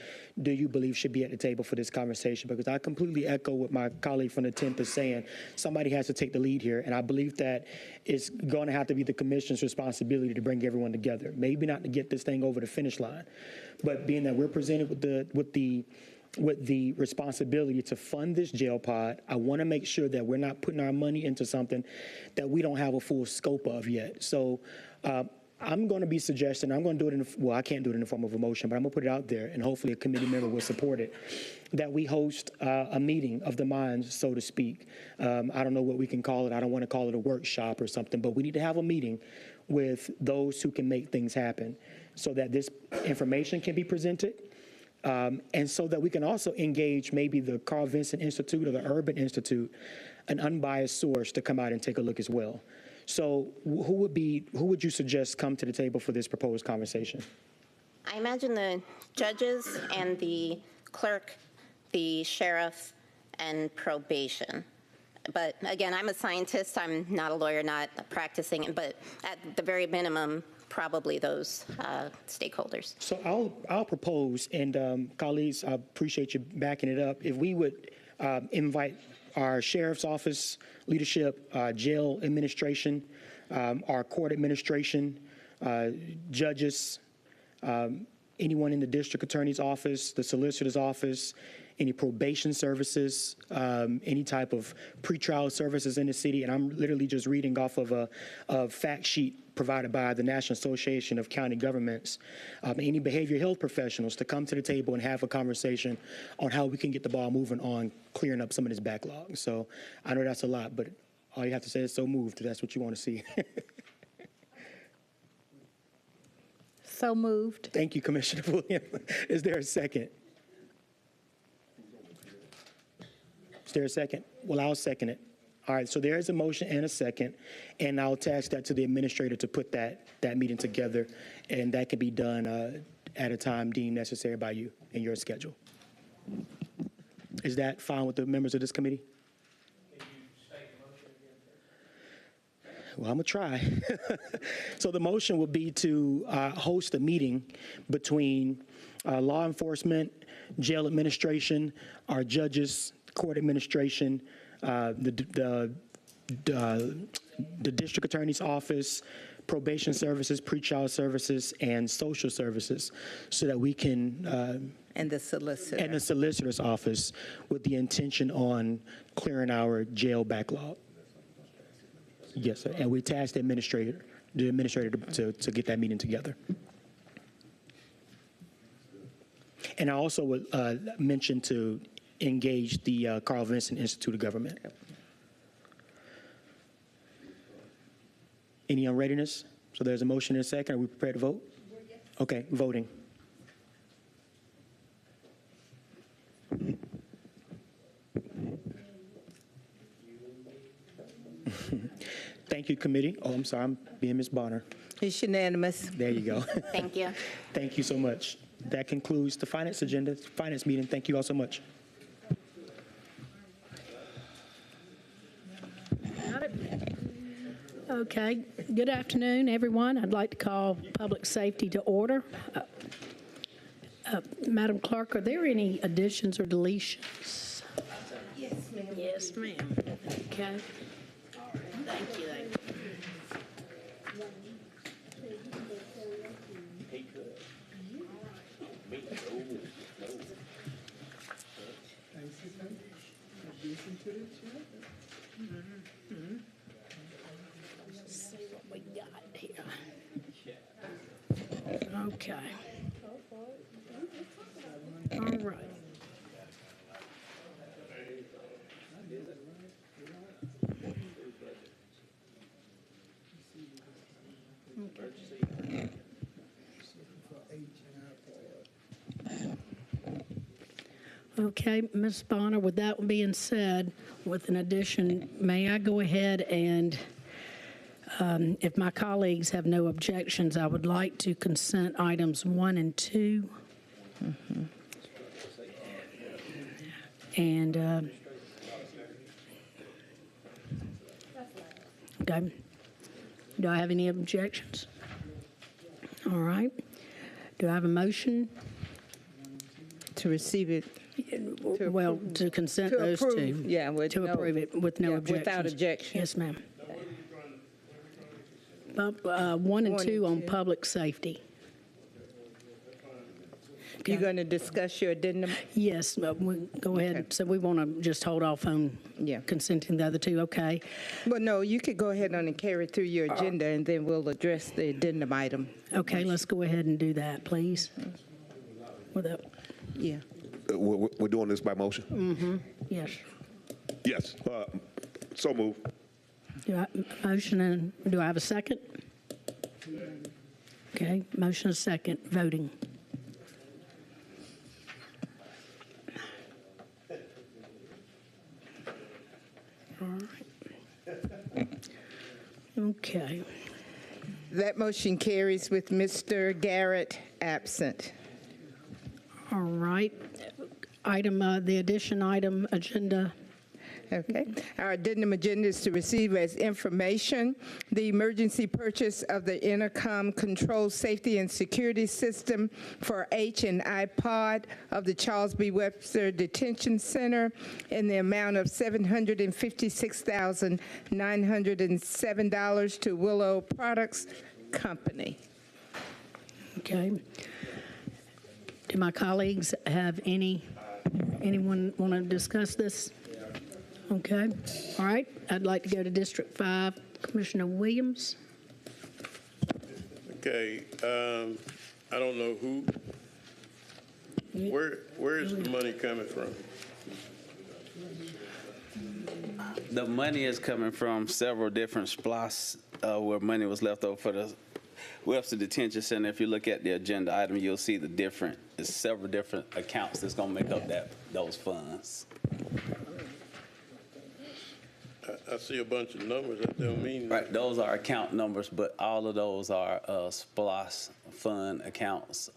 do you believe should be at the table for this conversation? Because I completely echo what my colleague from the 10th is saying. Somebody has to take the lead here, and I believe that it's going to have to be the commission's responsibility to bring everyone together. Maybe not to get this thing over the finish line, but being that we're presented with the responsibility to fund this jail pod, I want to make sure that we're not putting our money into something that we don't have a full scope of yet. So I'm going to be suggesting, I'm going to do it well, I can't do it in the form of a motion, but I'm going to put it out there, and hopefully a committee member will support it, that we host a meeting of the minds, so to speak. I don't know what we can call it. I don't want to call it a workshop or something, but we need to have a meeting with those who can make things happen so that this information can be presented. And so that we can also engage maybe the Carl Vinson Institute or the Urban Institute, an unbiased source, to come out and take a look as well. So who would you suggest come to the table for this proposed conversation? I imagine the judges and the clerk, the sheriff, and probation. But again, I'm a scientist. I'm not a lawyer, not practicing, but at the very minimum, probably those stakeholders. So I'll propose, and colleagues, I appreciate you backing it up, if we would invite our sheriff's office leadership, jail administration, our court administration, judges, anyone in the district attorney's office, the solicitor's office, any probation services, any type of pretrial services in the city. And I'm literally just reading off of a fact sheet provided by the National Association of County Governments. Any behavioral health professionals to come to the table and have a conversation on how we can get the ball moving on clearing up some of this backlog. So I know that's a lot, but all you have to say is so moved if that's what you want to see. So moved. Thank you, Commissioner Williams. Is there a second? Is there a second? Well, I'll second it. All right, so there is a motion and a second, and I'll task that to the administrator to put that meeting together, and that can be done at a time deemed necessary by you in your schedule. Is that fine with the members of this committee? Can you state the motion again? Well, I'm going to try. So the motion will be to host a meeting between law enforcement, jail administration, our judges, court administration, the district attorney's office, probation services, pretrial services, and social services, so that we can And the solicitor. and the solicitor's office, with the intention on clearing our jail backlog. Yes, sir. And we tasked the administrator to get that meeting together. And I also would mention to engage the Carl Vinson Institute of Government. Any unreadiness? So there's a motion and a second. Are we prepared to vote? Okay, voting. Thank you, committee. Oh, I'm sorry, I'm being Ms. Bonner. It's unanimous. There you go. Thank you. Thank you so much. That concludes the finance agenda, finance meeting. Thank you all so much. Okay, good afternoon, everyone. I'd like to call public safety to order. Madam Clerk, are there any additions or deletions? Yes, ma'am. Yes, ma'am. Okay. Thank you. See what we got here. Okay. All right. Okay, Ms. Bonner, with that being said, with an addition, may I go ahead and, if my colleagues have no objections, I would like to consent items 1 and 2. And, okay. Do I have any objections? All right. Do I have a motion? To receive it. Well, to consent To those approve, two. yeah, with To no- approve it with no yeah, objections. without objection. Yes, ma'am. 1 and 2 on public safety. You're going to discuss your addendum? Yes, go ahead. Okay. So we want to just hold off on Yeah. consenting the other two, okay? Well, no, you could go ahead on and carry through your agenda, and then we'll address the addendum item. Okay, let's go ahead and do that, please. Without, Yeah. We're doing this by motion? yes. Yes. So move. Do I, motion and, do I have a second? Okay, motion and second, voting. All right. Okay. That motion carries with Mr. Garrett absent. All right. Item, the addition item, agenda. Okay. Our addendum agenda is to receive as information the emergency purchase of the intercom control safety and security system for H&I Pod of the Charles B. Webster Detention Center in the amount of $756,907 to Willow Products Company. Okay. Do my colleagues have anyone want to discuss this? Okay. All right. I'd like to go to District 5. Commissioner Williams. Okay. I don't know where is the money coming from? The money is coming from several different SPLOS where money was left over for the Webster Detention Center. If you look at the agenda item, you'll see there's several different accounts that's going to make up those funds. I see a bunch of numbers. That don't mean. Right, those are account numbers, but all of those are SPLOS fund accounts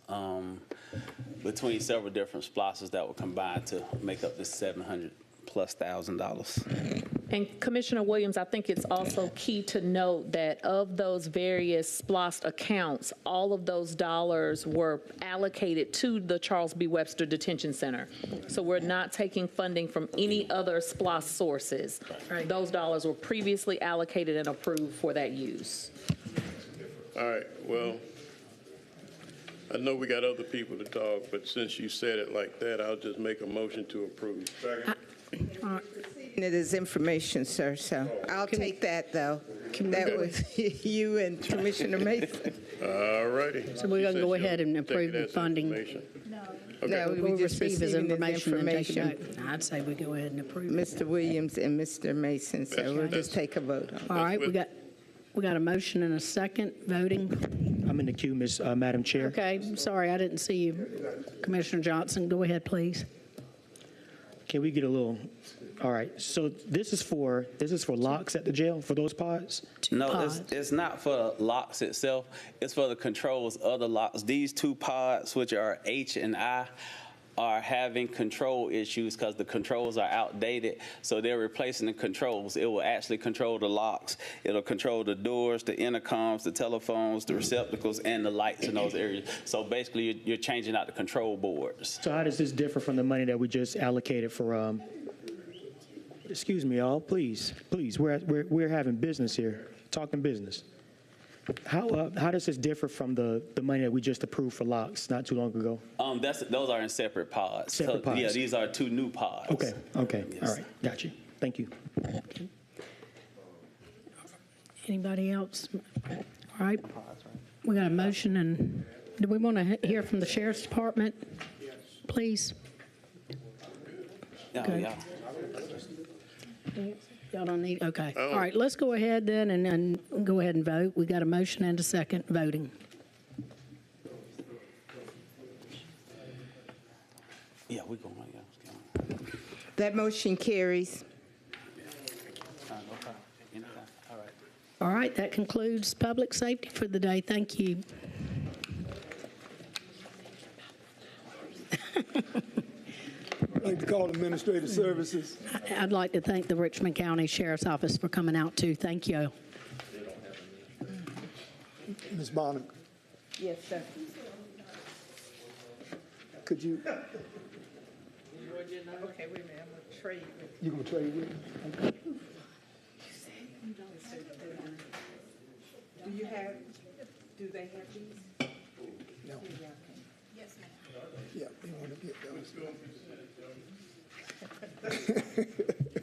between several different SPLOSs that were combined to make up this $700,000+. And Commissioner Williams, I think it's also key to note that of those various SPLOST accounts, all of those dollars were allocated to the Charles B. Webster Detention Center. So we're not taking funding from any other SPLOST sources. Those dollars were previously allocated and approved for that use. All right. Well, I know we got other people to talk, but since you said it like that, I'll just make a motion to approve. It is information, sir, so I'll take that, though. That was you and Commissioner Mason. All righty. So we're going to go ahead and approve the funding. No, we We'll just receive his receiving his information and take it information. back. I'd say we go ahead and approve it. Mr. Williams and Mr. Mason, so we'll just take a vote on it. All right, we got a motion and a second, voting. I'm in the queue, Madam Chair. Okay, sorry, I didn't see you. Commissioner Johnson, go ahead, please. Can we get a little? All right. So this is for locks at the jail for those pods. No, it's not for locks itself. It's for the controls of the locks. These two pods, which are H and I, are having control issues because the controls are outdated. So they're replacing the controls. It will actually control the locks. It'll control the doors, the intercoms, the telephones, the receptacles, and the lights in those areas. So basically, you're changing out the control boards. So how does this differ from the money that we just allocated for? Excuse me, y'all. Please. We're having business here. Talking business. How does this differ from the money that we just approved for locks not too long ago? Those are in separate pods. Separate pods. Yeah, these are two new pods. Okay. Yes. All right. Got you. Thank you. Anybody else? All right. We got a motion, and do we want to hear from the Sheriff's Department, please? Yeah, Okay. yeah. Y'all don't need, okay. Oh. All right, let's go ahead then and go ahead and vote. We got a motion and a second voting. Yeah, we're going. Yeah. That motion carries. All right. All right, that concludes public safety for the day. Thank you. I'd like to call Administrative Services. I'd like to thank the Richmond County Sheriff's Office for coming out too. Thank you. Ms. Bonham, Yes, sir. could you, Okay, wait a minute, I'm gonna trade with you gonna trade with me? Okay. do they have these? No. Yes, ma'am. Yeah, they want to get those.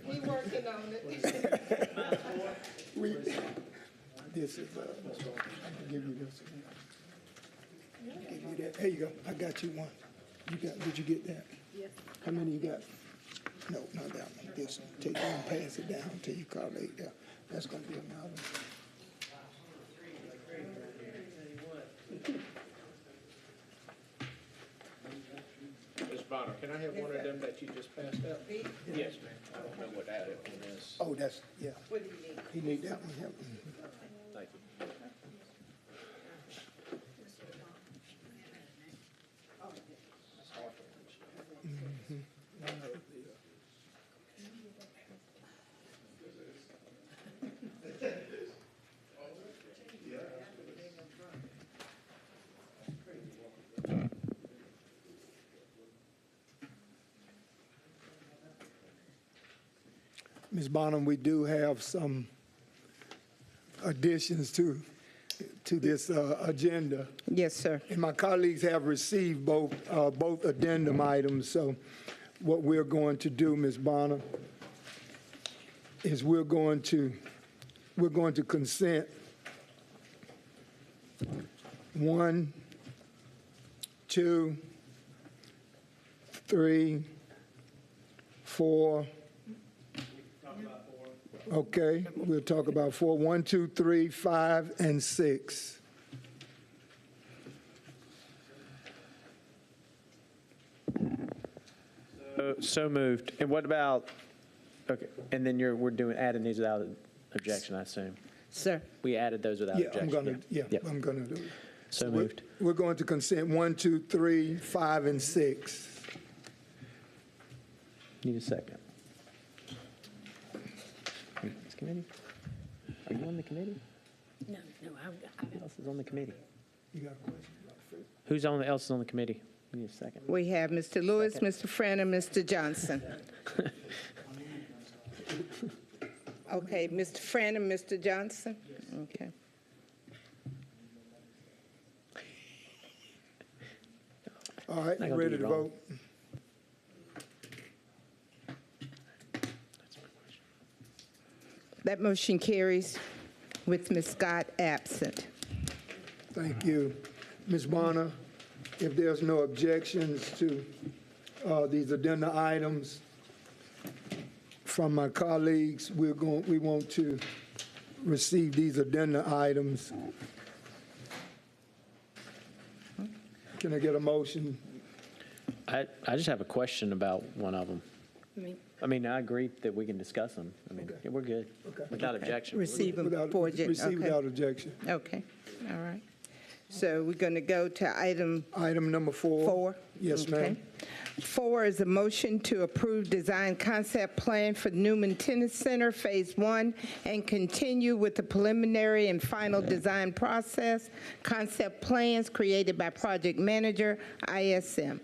We working on it. This is, I'm gonna give you this one. Give you that. There you go. I got you one. Did you get that? Yes. How many you got? No, not that one. This one. Take one, pass it down to your colleague there. That's gonna be another. Ms. Bonner, can I have one of them that you just passed out? Yes, ma'am. I don't know what that is. Oh, that's, yeah. What do you need? He need that one, yeah. Thank you. Ms. Bonham, we do have some additions to this agenda. Yes, sir. And my colleagues have received both addendum items. So what we're going to do, Ms. Bonham, is we're going to consent 1, 2, 3, 4. Okay, we'll talk about 4, 1, 2, 3, 5, and 6. So moved. And what about, okay, and then we're adding these without objection, I assume? Sir. We added those without Yeah, objection? I'm gonna do it. So moved. We're going to consent 1, 2, 3, 5, and 6. Need a second. This committee? Are you on the committee? No, Who else is on the committee? You got a question? Who's else is on the committee? We need a second. We have Mr. Lewis, Mr. Fran, and Mr. Johnson. Okay, Mr. Fran and Mr. Johnson? Okay. All right, Not gonna ready do to you wrong. vote? That motion carries with Ms. Scott absent. Thank you. Ms. Bonner, if there's no objections to these addenda items from my colleagues, we want to receive these addenda items. Can I get a motion? I just have a question about one of them. I mean, I agree that we can discuss them. I mean, yeah, we're good. Okay. Without objection. Receive them Without- for agenda. Receive Okay. without objection. Okay, all right. So we're going to go to item Item number 4. 4. Yes, ma'am. Okay. 4 is a motion to approve design concept plan for Newman Tennis Center Phase 1 and continue with the preliminary and final design process. Concept plans created by project manager, ISM.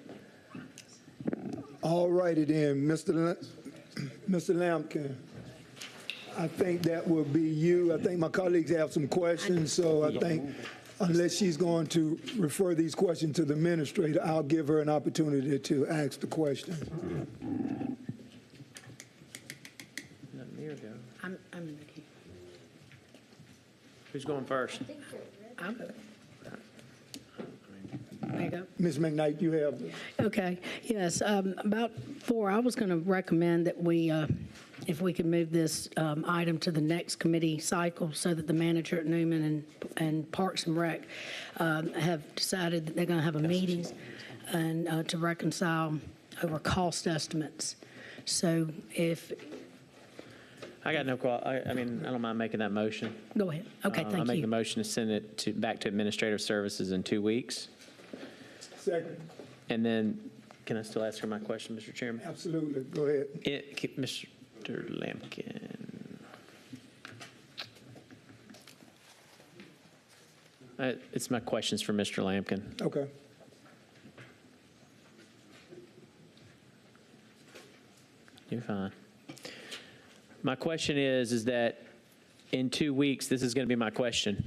All righty then, Mr. Lampkin, I think that will be you. I think my colleagues have some questions, so I think unless she's going to refer these questions to the administrator, I'll give her an opportunity to ask the question. I'm in the queue. Who's going first? I'll go. There you go. Ms. McKnight, you have, Okay, yes, about 4, I was going to recommend that we if we could move this item to the next committee cycle so that the manager at Newman and Parks and Rec have decided that they're going to have a meeting and to reconcile over cost estimates. So if, I got no I mean, I don't mind making that motion. go ahead. Okay, I thank make the you. motion to send it back to Administrative Services in 2 weeks. Second. And then, can I still ask her my question, Mr. Chairman? Absolutely. Go ahead. Mr. Lampkin. It's my questions for Mr. Lampkin. Okay. You're fine. My question is that in 2 weeks, this is going to be my question.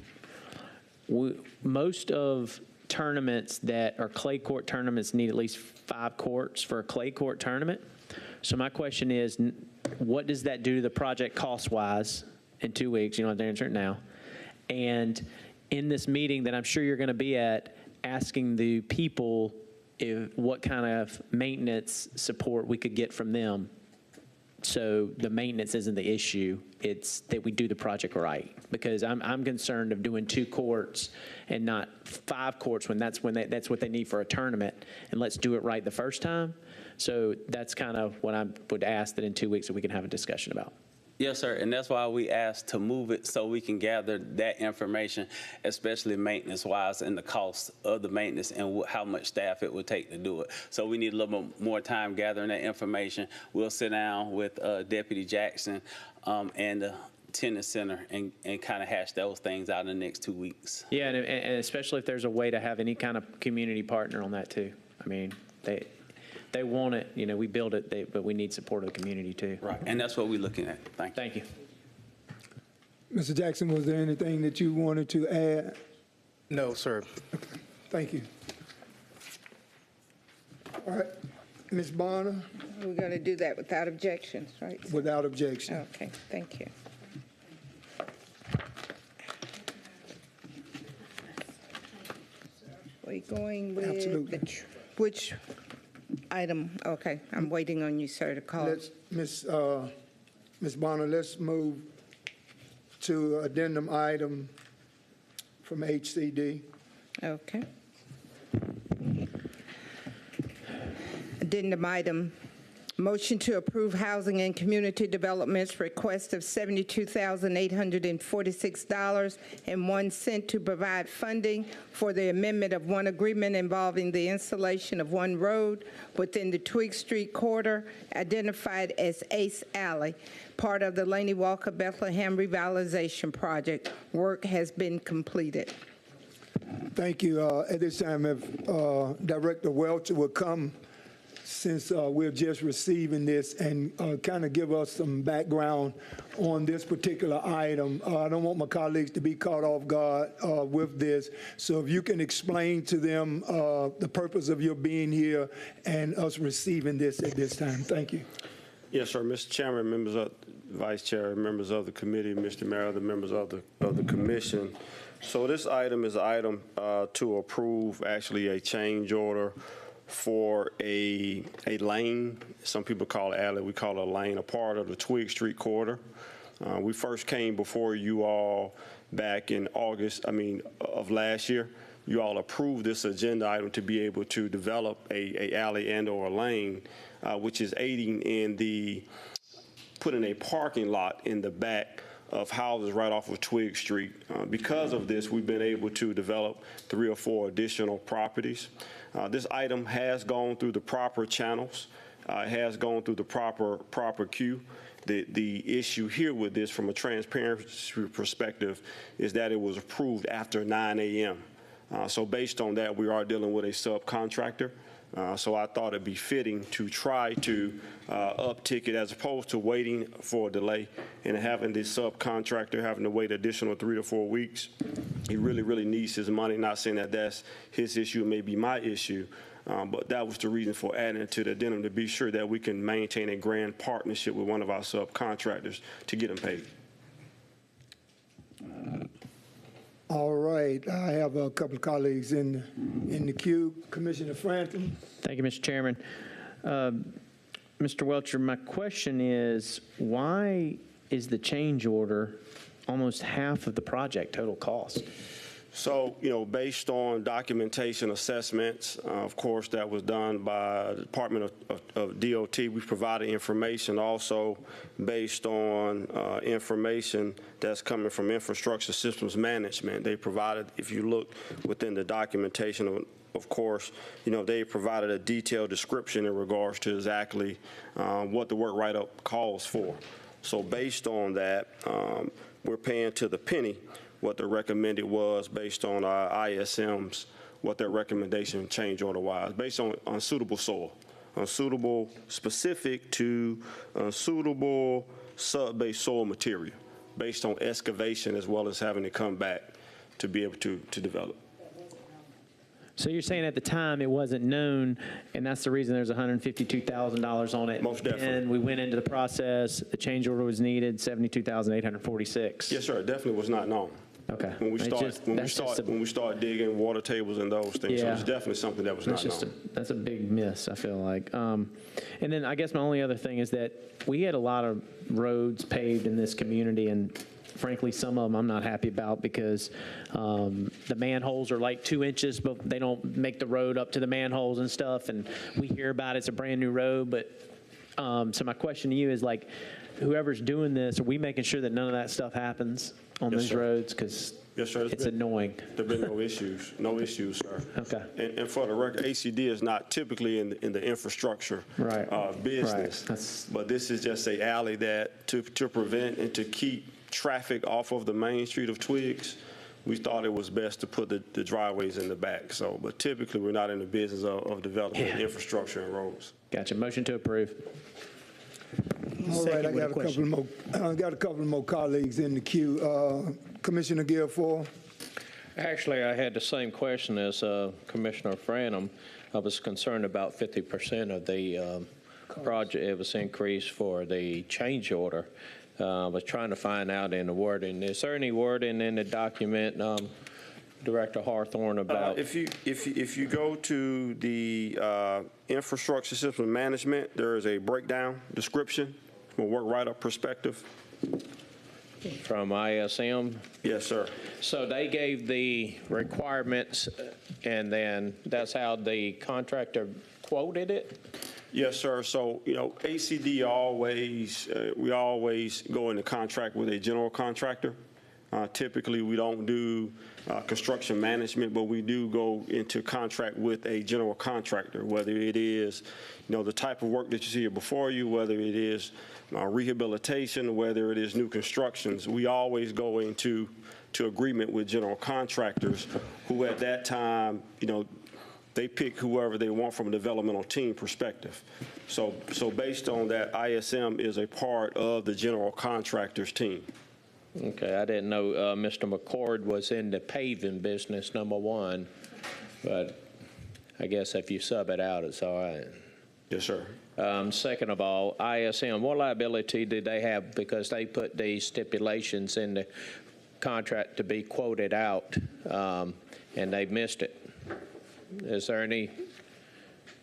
Most of tournaments that are clay court tournaments need at least 5 courts for a clay court tournament. So my question is, what does that do to the project cost-wise in 2 weeks? You don't have to answer it now. And in this meeting that I'm sure you're going to be at, asking the people what kind of maintenance support we could get from them. So the maintenance isn't the issue, it's that we do the project right. Because I'm concerned of doing 2 courts and not 5 courts when that's what they need for a tournament. And let's do it right the first time. So that's kind of what I would ask that in 2 weeks that we can have a discussion about. Yes, sir, and that's why we asked to move it so we can gather that information, especially maintenance-wise and the cost of the maintenance and how much staff it would take to do it. So we need a little more time gathering that information. We'll sit down with Deputy Jackson and the tennis center and kind of hash those things out in the next 2 weeks. Yeah, and especially if there's a way to have any kind of community partner on that too. I mean, they want it, you know, we build it, but we need support of the community too. Right, and that's what we're looking at. Thank you. Thank you. Mr. Jackson, was there anything that you wanted to add? No, sir. Okay. Thank you. All right. Ms. Bonner, We're going to do that without objections, right? without objection. Okay, thank you. We're going with Absolutely. which item? Okay, I'm waiting on you, sir, to call. Let's, Ms. Bonner, let's move to addendum item from HCD. Okay. Addendum item, motion to approve Housing and Community Development's request of $72,846.01 to provide funding for the amendment of one agreement involving the installation of one road within the Twig Street corridor identified as Ace Alley, part of the Laney Walker Bethlehem Revitalization Project. Work has been completed. Thank you. At this time, if Director Welch will come, since we're just receiving this, and kind of give us some background on this particular item. I don't want my colleagues to be caught off guard with this. So if you can explain to them the purpose of your being here and us receiving this at this time. Thank you. Yes, sir. Mr. Chairman, members of Vice Chair, members of the committee, Mr. Mayor, the members of the commission. So this item is an item to approve actually a change order for a lane. Some people call it alley. We call it a lane, a part of the Twig Street corridor. We first came before you all back in August, of last year. You all approved this agenda item to be able to develop a alley and or a lane, which is aiding in putting a parking lot in the back of houses right off of Twig Street. Because of this, we've been able to develop 3 or 4 additional properties. This item has gone through the proper channels. It has gone through the proper queue. The issue here with this, from a transparency perspective, is that it was approved after 9 a.m. So based on that, we are dealing with a subcontractor. So I thought it'd be fitting to try to uptick it as opposed to waiting for a delay and having this subcontractor having to wait additional 3 to 4 weeks. He really needs his money. Not saying that that's his issue, it may be my issue, but that was the reason for adding it to the addendum, to be sure that we can maintain a grand partnership with one of our subcontractors to get them paid. All right. I have a couple of colleagues in the queue. Commissioner Franklin. Thank you, Mr. Chairman. Mr. Welcher, my question is, why is the change order almost half of the project total cost? So, based on documentation assessments, of course, that was done by the Department of DOT. We provided information also based on information that's coming from Infrastructure Systems Management. They provided, if you look within the documentation, of course, they provided a detailed description in regards to exactly what the work write-up calls for. So based on that, we're paying to the penny what the recommended was based on our ISMs, what their recommendation change order was, based on unsuitable soil, unsuitable specific to unsuitable sub-base soil material, based on excavation as well as having to come back to be able to develop. So you're saying at the time it wasn't known, and that's the reason there's $152,000 on it. Most definitely. And we went into the process, the change order was needed, $72,846. Yes, sir. It definitely was not known. Okay. When we start digging water tables and those things, so Yeah. it's definitely something that was not known. That's a big miss, I feel like. And then I guess my only other thing is that we had a lot of roads paved in this community, and frankly, some of them I'm not happy about because the manholes are like 2 inches, but they don't make the road up to the manholes and stuff. And we hear about it's a brand new road, but so my question to you is, like, whoever's doing this, are we making sure that none of that stuff happens on Yes, those sir. roads? Because Yes, sir. it's annoying. There have been no issues, sir. Okay. And for the record, ACD is not typically in the infrastructure business. Right. But this is just a alley that to prevent and to keep traffic off of the main street of Twiggs, we thought it was best to put the driveways in the back. So, but typically we're not in the business of developing infrastructure and roads. Gotcha. Motion to approve. All right, I got a couple more colleagues in the queue. Commissioner Guilfoyle. Actually, I had the same question as Commissioner Franum. I was concerned about 50% of the project. It was increased for the change order. I was trying to find out in the wording. Is there any wording in the document, Director Hawthorne, about? If you go to the Infrastructure System Management, there is a breakdown description from a work write-up perspective. From ISM? Yes, sir. So they gave the requirements, and then that's how the contractor quoted it? Yes, sir. So, ACD we always go into contract with a general contractor. Typically, we don't do construction management, but we do go into contract with a general contractor, whether it is, the type of work that you see here before you, whether it is rehabilitation, whether it is new constructions. We always go into agreement with general contractors who at that time, they pick whoever they want from a developmental team perspective. So based on that, ISM is a part of the general contractor's team. Okay, I didn't know Mr. McCord was in the paving business, number one, but I guess if you sub it out, it's all right. Yes, sir. Second of all, ISM, what liability do they have because they put these stipulations in the contract to be quoted out and they missed it? Is there any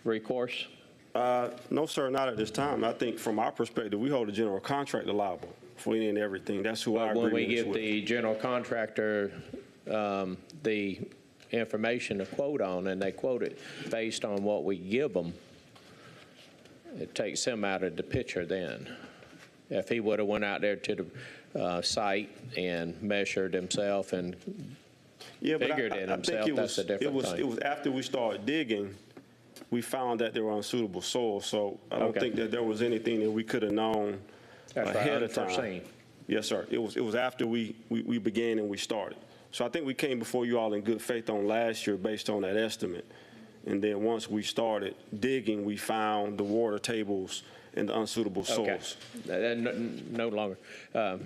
recourse? No, sir, not at this time. I think from our perspective, we hold the general contractor liable for any and everything. That's who our agreement is with. When we give the general contractor the information to quote on, and they quote it based on what we give them, it takes him out of the picture then. If he would have went out there to the site and measured himself and figured it himself, that's a different thing. It was after we started digging, we found that there were unsuitable soil. So I don't think that there was anything that we could have known ahead of time. Yes, sir. It was after we began and we started. So I think we came before you all in good faith on last year based on that estimate. And then once we started digging, we found the water tables and the unsuitable soils. Okay. No longer.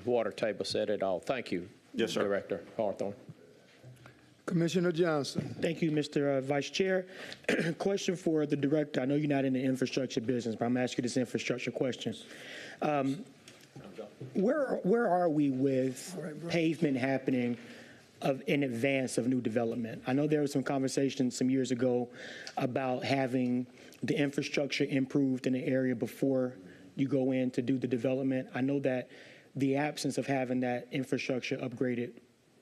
Water table said it all. Thank you, yes, sir. Director Hawthorne. Commissioner Johnson. Thank you, Mr. Vice Chair. Question for the director. I know you're not in the infrastructure business, but I'm asking you this infrastructure question. Where are we with pavement happening in advance of new development. I know there was some conversation some years ago about having the infrastructure improved in the area before you go in to do the development. I know that the absence of having that infrastructure upgraded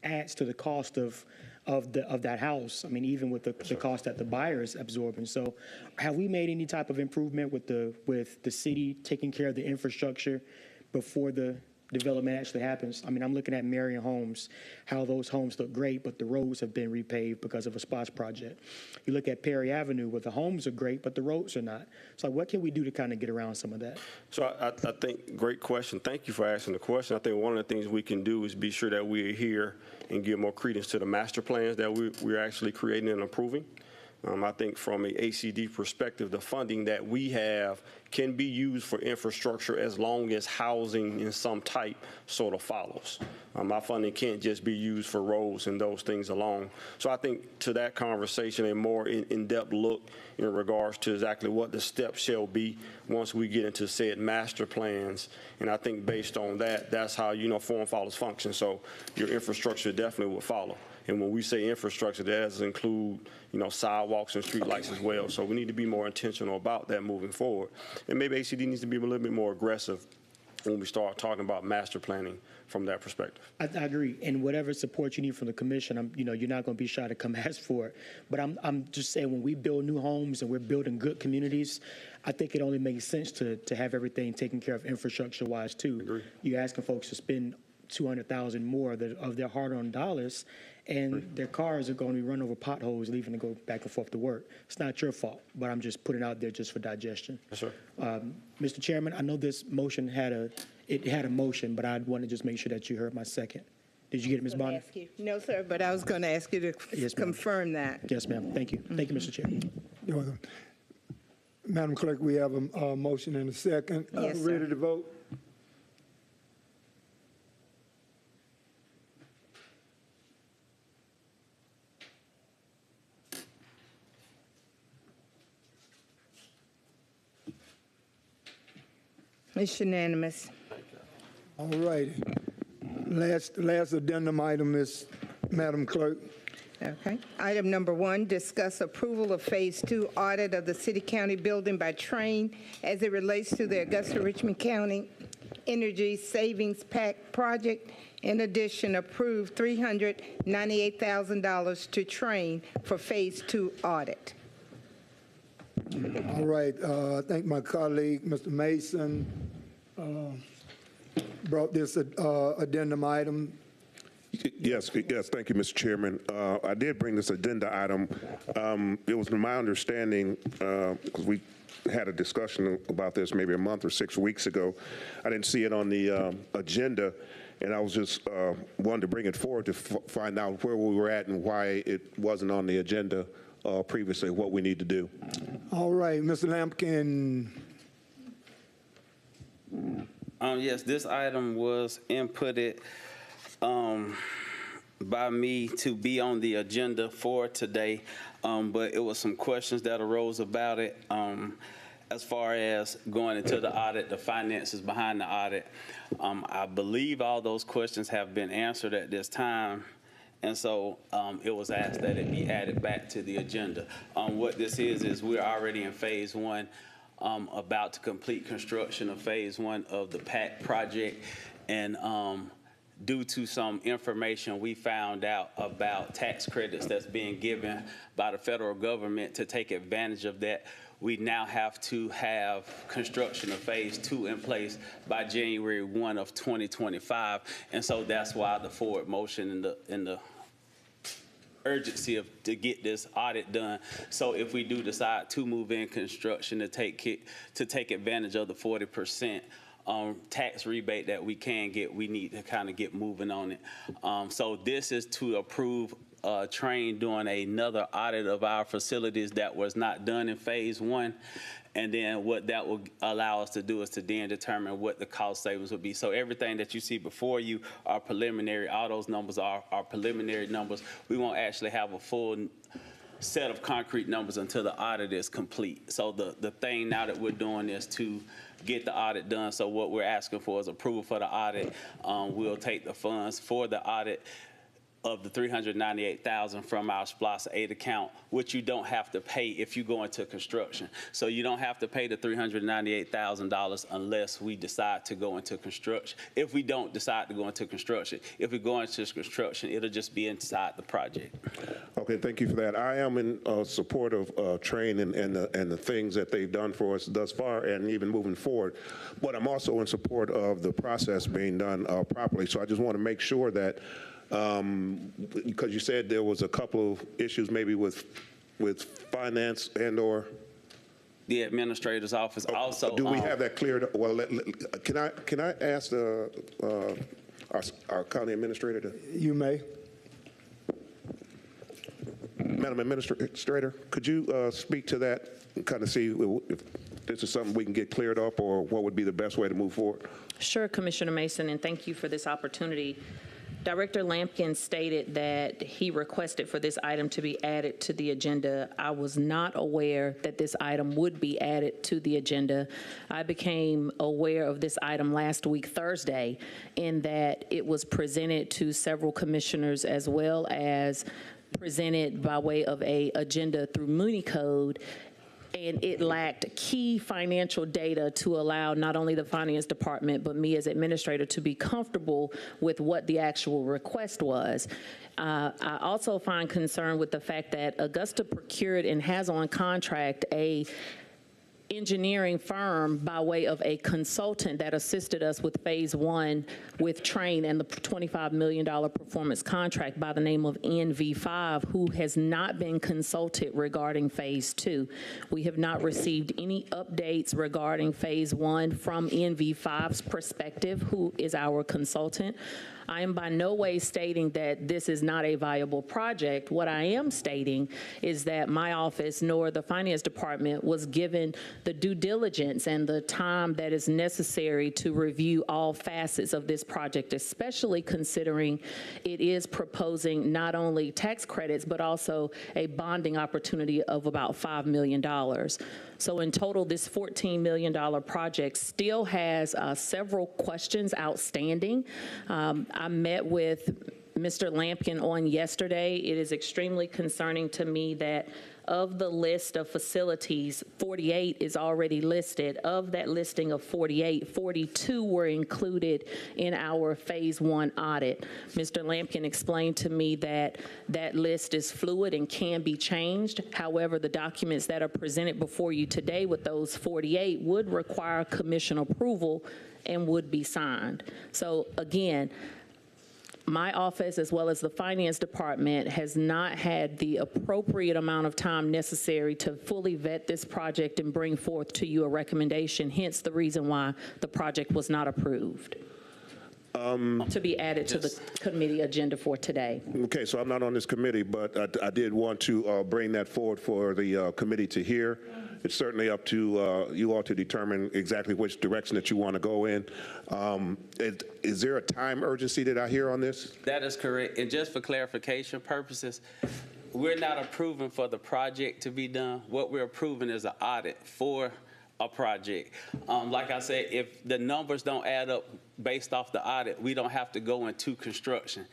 adds to the cost of that house. I mean, even with the cost that the buyer is absorbing. So have we made any type of improvement with the city taking care of the infrastructure before the development actually happens? I mean, I'm looking at Marion Homes, how those homes look great, but the roads have been repaved because of a SPOS project. You look at Perry Avenue, where the homes are great, but the roads are not. So what can we do to kind of get around some of that? So I think, great question. Thank you for asking the question. I think one of the things we can do is be sure that we adhere and give more credence to the master plans that we're actually creating and approving. I think from a ACD perspective, the funding that we have can be used for infrastructure as long as housing in some type sort of follows. Our funding can't just be used for roads and those things alone. So I think to that conversation, a more in-depth look in regards to exactly what the steps shall be once we get into said master plans. And I think based on that, that's how, form follows function. So your infrastructure definitely will follow. And when we say infrastructure, that does include, sidewalks and streetlights as well. So we need to be more intentional about that moving forward. And maybe ACD needs to be a little bit more aggressive when we start talking about master planning from that perspective. I agree. And whatever support you need from the commission, you're not going to be shy to come ask for it. But I'm just saying, when we build new homes and we're building good communities, I think it only makes sense to have everything taken care of infrastructure-wise too. Agree. You're asking folks to spend $200,000 more of their hard-earned dollars, and their cars are going to be run over potholes, leaving to go back and forth to work. It's not your fault, but I'm just putting it out there just for digestion. Yes, sir. Mr. Chairman, I know this motion had a motion, but I want to just make sure that you heard my second. Did you get it, Ms. Bonner? No, sir, but I was going to ask you to Yes, ma'am. confirm that. Yes, ma'am. Thank you. Thank you, Mr. Chairman. You're welcome. Madam Clerk, we have a motion and a second. Yes, sir. Ready to vote? It's unanimous. All righty. Last addendum item is, Madam Clerk. Okay. Item number 1, discuss approval of Phase 2 audit of the city-county building by Train as it relates to the Augusta-Richmond County Energy Savings Pact project. In addition, approve $398,000 to Train for Phase 2 audit. All right. I think my colleague, Mr. Mason, brought this addendum item. Yes, thank you, Mr. Chairman. I did bring this addenda item. It was my understanding, because we had a discussion about this maybe a month or 6 weeks ago. I didn't see it on the agenda, and I was just wanted to bring it forward to find out where we were at and why it wasn't on the agenda previously, what we need to do. All right, Mr. Lampkin. Yes, this item was inputted by me to be on the agenda for today, but it was some questions that arose about it as far as going into the audit, the finances behind the audit. I believe all those questions have been answered at this time. And so it was asked that it be added back to the agenda. What this is we're already in Phase 1, about to complete construction of Phase 1 of the PAC project. And due to some information we found out about tax credits that's being given by the federal government to take advantage of that, we now have to have construction of Phase 2 in place by January 1 of 2025. And so that's why the forward motion and the urgency to get this audit done. So if we do decide to move in construction to take advantage of the 40% tax rebate that we can get, we need to kind of get moving on it. So this is to approve Train doing another audit of our facilities that was not done in Phase 1. And then what that will allow us to do is to then determine what the cost savings would be. So everything that you see before you are preliminary. All those numbers are preliminary numbers. We won't actually have a full set of concrete numbers until the audit is complete. So the thing now that we're doing is to get the audit done. So what we're asking for is approval for the audit. We'll take the funds for the audit of the $398,000 from our SPLOST 8 account, which you don't have to pay if you go into construction. So you don't have to pay the $398,000 unless we decide to go into construction. If we don't decide to go into construction, if we go into construction, it'll just be inside the project. Okay, thank you for that. I am in support of Train and the things that they've done for us thus far and even moving forward. But I'm also in support of the process being done properly. So I just want to make sure that, because you said there was a couple of issues maybe with finance and/or the administrator's office also. Do we have that cleared? Well, can I ask our county administrator to? You may. Madam Administrator, could you speak to that and kind of see if this is something we can get cleared up, or what would be the best way to move forward? Sure, Commissioner Mason, and thank you for this opportunity. Director Lampkin stated that he requested for this item to be added to the agenda. I was not aware that this item would be added to the agenda. I became aware of this item last week, Thursday, in that it was presented to several commissioners as well as presented by way of a agenda through Mooney Code, and it lacked key financial data to allow not only the finance department but me as administrator to be comfortable with what the actual request was. I also find concern with the fact that Augusta procured and has on contract a engineering firm by way of a consultant that assisted us with phase 1 with Train and the $25 million performance contract by the name of NV5, who has not been consulted regarding phase 2. We have not received any updates regarding phase 1 from NV5's perspective, who is our consultant. I am by no way stating that this is not a viable project. What I am stating is that my office nor the finance department was given the due diligence and the time that is necessary to review all facets of this project, especially considering it is proposing not only tax credits, but also a bonding opportunity of about $5 million. So in total, this $14 million project still has several questions outstanding. I met with Mr. Lampkin on yesterday. It is extremely concerning to me that of the list of facilities, 48 is already listed. Of that listing of 48, 42 were included in our phase 1 audit. Mr. Lampkin explained to me that that list is fluid and can be changed. However, the documents that are presented before you today with those 48 would require commission approval and would be signed. So again, my office, as well as the finance department, has not had the appropriate amount of time necessary to fully vet this project and bring forth to you a recommendation, hence the reason why the project was not approved to be added to the committee agenda for today. Okay, so I'm not on this committee, but I did want to bring that forward for the committee to hear. It's certainly up to you all to determine exactly which direction that you want to go in. Is there a time urgency that I hear on this? That is correct. And just for clarification purposes, we're not approving for the project to be done. What we're approving is an audit for a project. Like I said, if the numbers don't add up based off the audit, we don't have to go into construction.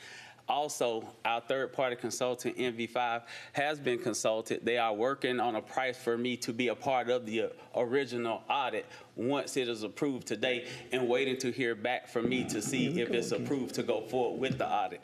Also, our third-party consultant, NV5, has been consulted. They are working on a price for me to be a part of the original audit once it is approved today, and waiting to hear back from me to see if it's approved to go forward with the audit.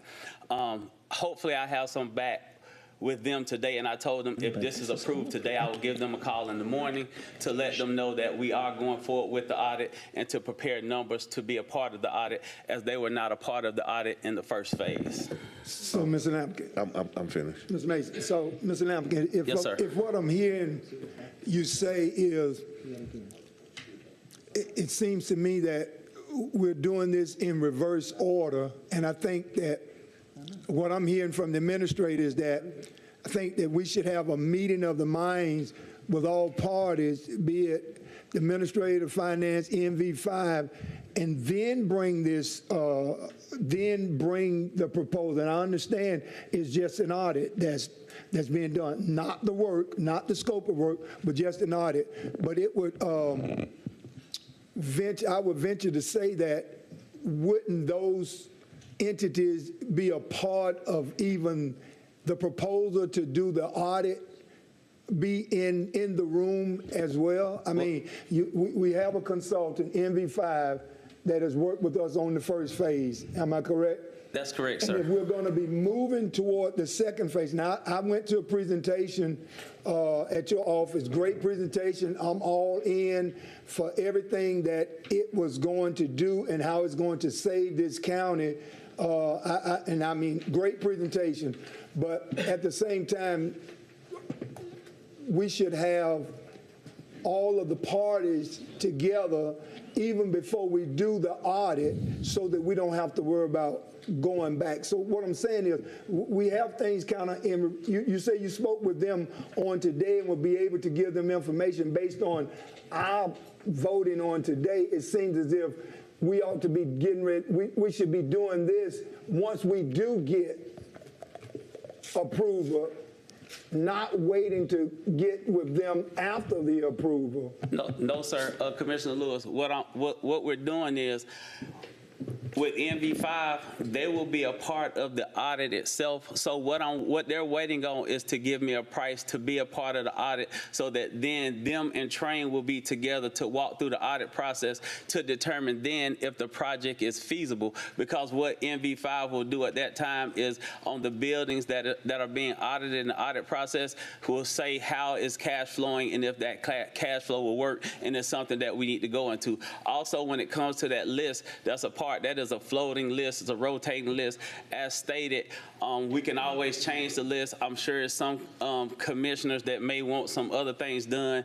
Hopefully, I have some back with them today, and I told them if this is approved today, I will give them a call in the morning to let them know that we are going forward with the audit and to prepare numbers to be a part of the audit, as they were not a part of the audit in the first phase. So, Mr. Lampkin. I'm finished. Ms. Mason, so, Mr. Lampkin, if what I'm hearing you say is, it seems to me that we're doing this in reverse order, and I think that what I'm hearing from the administrator is that I think that we should have a meeting of the minds with all parties, be it the administrator, finance, NV5, and then bring this, then bring the proposal. And I understand it's just an audit that's being done, not the work, not the scope of work, but just an audit. But it would, I would venture to say that wouldn't those entities be a part of even the proposal to do the audit, be in the room as well? I mean, we have a consultant, NV5, that has worked with us on the first phase. Am I correct? That's correct, And sir. if we're going to be moving toward the second phase, now I went to a presentation at your office, great presentation. I'm all in for everything that it was going to do and how it's going to save this county. And I mean, great presentation. But at the same time, we should have all of the parties together even before we do the audit so that we don't have to worry about going back. So what I'm saying is we have things kind of in, you say you spoke with them on today and will be able to give them information based on our voting on today. It seems as if we ought to be getting ready, we should be doing this once we do get approval, not waiting to get with them after the approval. No, sir. Commissioner Lewis, what we're doing is, with NV5, they will be a part of the audit itself. So what they're waiting on is to give me a price to be a part of the audit, so that then them and Train will be together to walk through the audit process to determine then if the project is feasible. Because what NV5 will do at that time is on the buildings that are being audited in the audit process, will say how is cash flowing and if that cash flow will work, and it's something that we need to go into. Also, when it comes to that list, that's a part that is a floating list, it's a rotating list. As stated, we can always change the list. I'm sure some commissioners that may want some other things done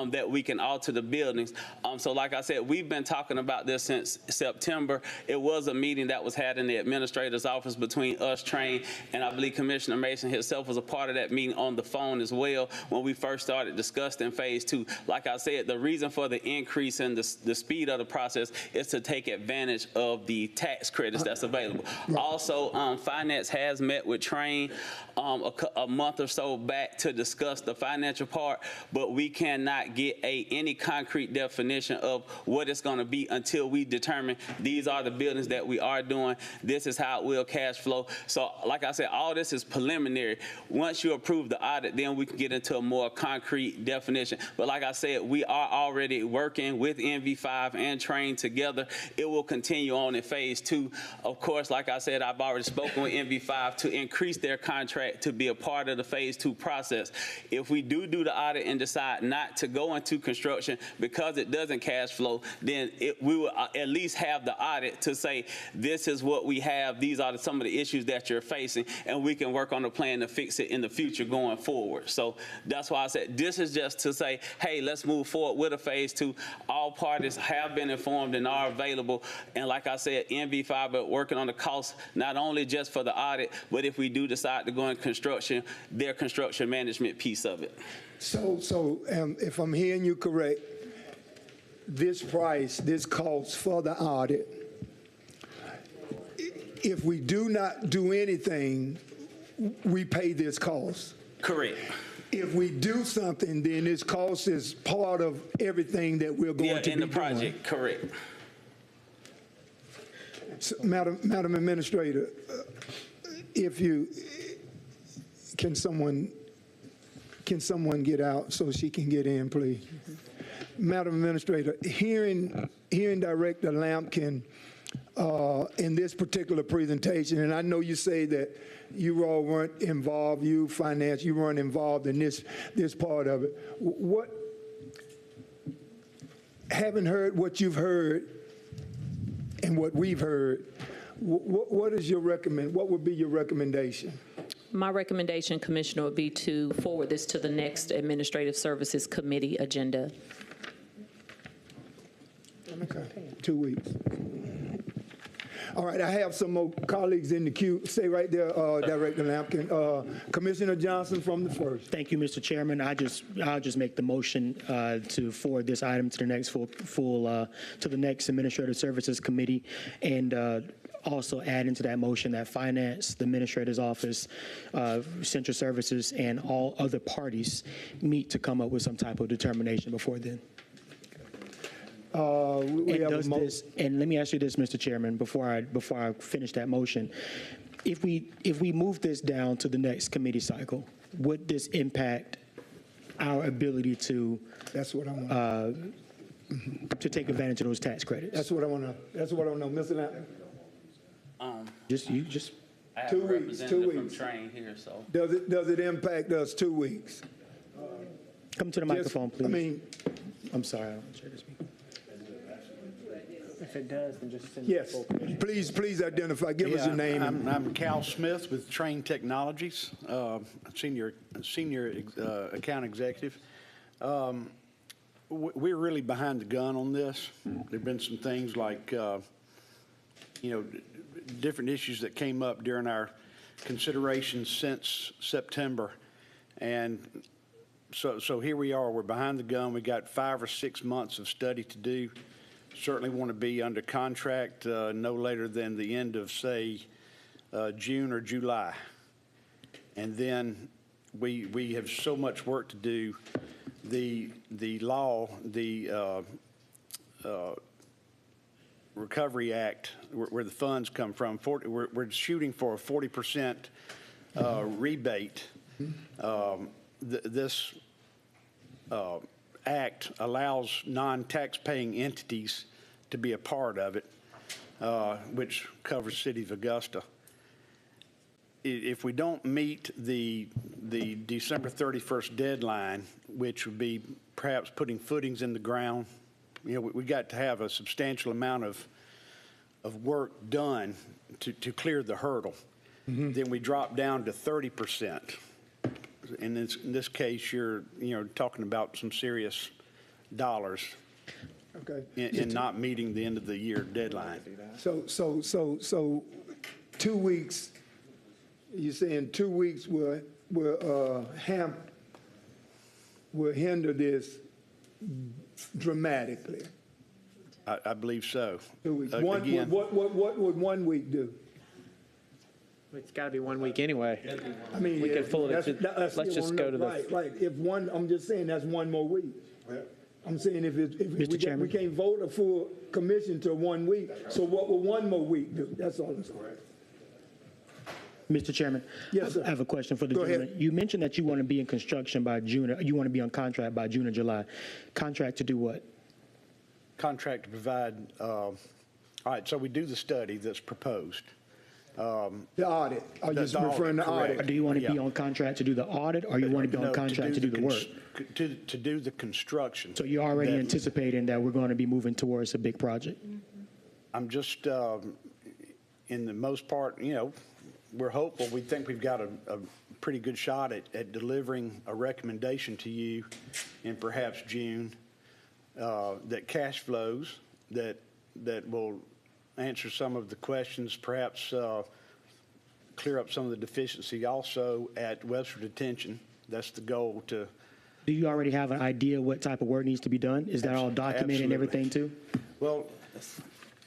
that we can alter the buildings. So like I said, we've been talking about this since September. It was a meeting that was had in the administrator's office between us, Train, and I believe Commissioner Mason himself was a part of that meeting on the phone as well when we first started discussing phase 2. Like I said, the reason for the increase in the speed of the process is to take advantage of the tax credits that's available. Also, Finance has met with Train a month or so back to discuss the financial part, but we cannot get any concrete definition of what it's going to be until we determine these are the buildings that we are doing. This is how it will cash flow. So like I said, all this is preliminary. Once you approve the audit, then we can get into a more concrete definition. But like I said, we are already working with NV5 and Train together. It will continue on in phase 2. Of course, like I said, I've already spoken with NV5 to increase their contract to be a part of the phase 2 process. If we do the audit and decide not to go into construction because it doesn't cash flow, then we will at least have the audit to say, this is what we have, these are some of the issues that you're facing, and we can work on a plan to fix it in the future going forward. So that's why I said this is just to say, hey, let's move forward with a phase 2. All parties have been informed and are available. And like I said, NV5 are working on the cost, not only just for the audit, but if we do decide to go in construction, their construction management piece of it. So if I'm hearing you correct, this price, this cost for the audit, if we do not do anything, we pay this cost. Correct. If we do something, then this cost is part of everything that we're going to be doing. in the project, correct. So, Madam Administrator, if you, can someone get out so she can get in, please? Madam Administrator, hearing Director Lampkin in this particular presentation, and I know you say that you all weren't involved, you finance, you weren't involved in this part of it. Having heard what you've heard and what we've heard, what would be your recommendation? My recommendation, Commissioner, would be to forward this to the next Administrative Services Committee agenda. Okay, 2 weeks. All right, I have some more colleagues in the queue. Stay right there, Director Lampkin. Commissioner Johnson from the first. Thank you, Mr. Chairman. I'll just make the motion to forward this item to the next to the next Administrative Services Committee, and also add into that motion that Finance, the Administrator's Office, Central Services, and all other parties meet to come up with some type of determination before then. We And have a does mo- this, and let me ask you this, Mr. Chairman, before I finish that motion. If we move this down to the next committee cycle, would this impact our ability to That's what I want. to take advantage of those tax credits? That's what I want to. That's what I want to know, Mr. Knapp. Just I have 2 a weeks, 2 representative from weeks. Train here, so. Does it impact us 2 weeks? come to the microphone, please. I mean, I'm sorry, I don't share this meeting. If it does, then just send yes. Please identify. Give us your name. I'm Cal Smith with Train Technologies, senior account executive. We're really behind the gun on this. There've been some things like, different issues that came up during our considerations since September, and so here we are. We're behind the gun. We got 5 or 6 months of study to do. Certainly want to be under contract no later than the end of, say, June or July. And then we have so much work to do. The law, the Recovery Act, where the funds come from, we're shooting for a 40% rebate. This act allows non-tax-paying entities to be a part of it, which covers City of Augusta. If we don't meet the December 31st deadline, which would be perhaps putting footings in the ground, we got to have a substantial amount of work done to clear the hurdle. Then we drop down to 30%. In this case, you're talking about some serious dollars. Okay. In not meeting the end of the year deadline. So 2 weeks. You're saying 2 weeks will hinder this dramatically. I believe so. 2 weeks. Again, What would 1 week do? It's got to be 1 week anyway. I mean, We could fold it to, let's just go to the. Right. If one, I'm just saying that's 1 more week. I'm saying if we can't vote a full commission to 1 week, so what will 1 more week do? That's all I'm saying. Mr. Chairman, yes, sir. I have a question for the Go gentleman. ahead. You mentioned that you want to be in construction by June. You want to be on contract by June or July. Contract to do what? Contract to provide. All right. So we do the study that's proposed. The audit. Are you referring to audit? Or do you want to be on contract to do the audit, or you want to be on contract to do the work? To do the construction. So you're already anticipating that we're going to be moving towards a big project? I'm just, in the most part, we're hopeful. We think we've got a pretty good shot at delivering a recommendation to you in perhaps June that cash flows, that will answer some of the questions, perhaps clear up some of the deficiency also at Webster Detention. That's the goal to. Do you already have an idea what type of work needs to be done? Is that all documented and everything too? Well,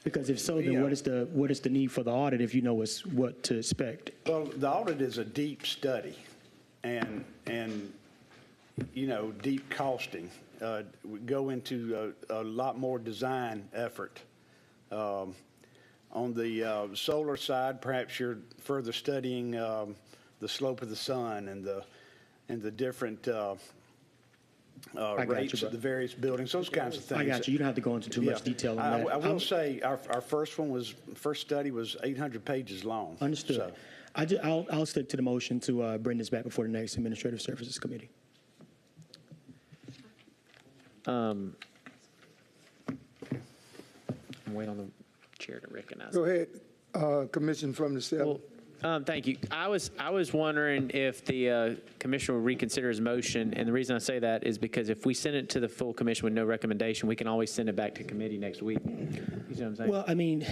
because if so, then what is the need for the audit if you know what to expect? Well, the audit is a deep study, and deep costing. We go into a lot more design effort. On the solar side, perhaps you're further studying the slope of the sun and the different rates of the various buildings, those kinds of things. I got you. You don't have to go into too much detail on that. I will say our first study was 800 pages long. Understood. So. I'll stick to the motion to bring this back before the next Administrative Services Committee. I'm waiting on the chair to recognize. Go ahead, Commission from the 7th. Thank you. I was wondering if the commissioner will reconsider his motion, and the reason I say that is because if we send it to the full commission with no recommendation, we can always send it back to committee next week. You see what I'm saying? Well, I mean,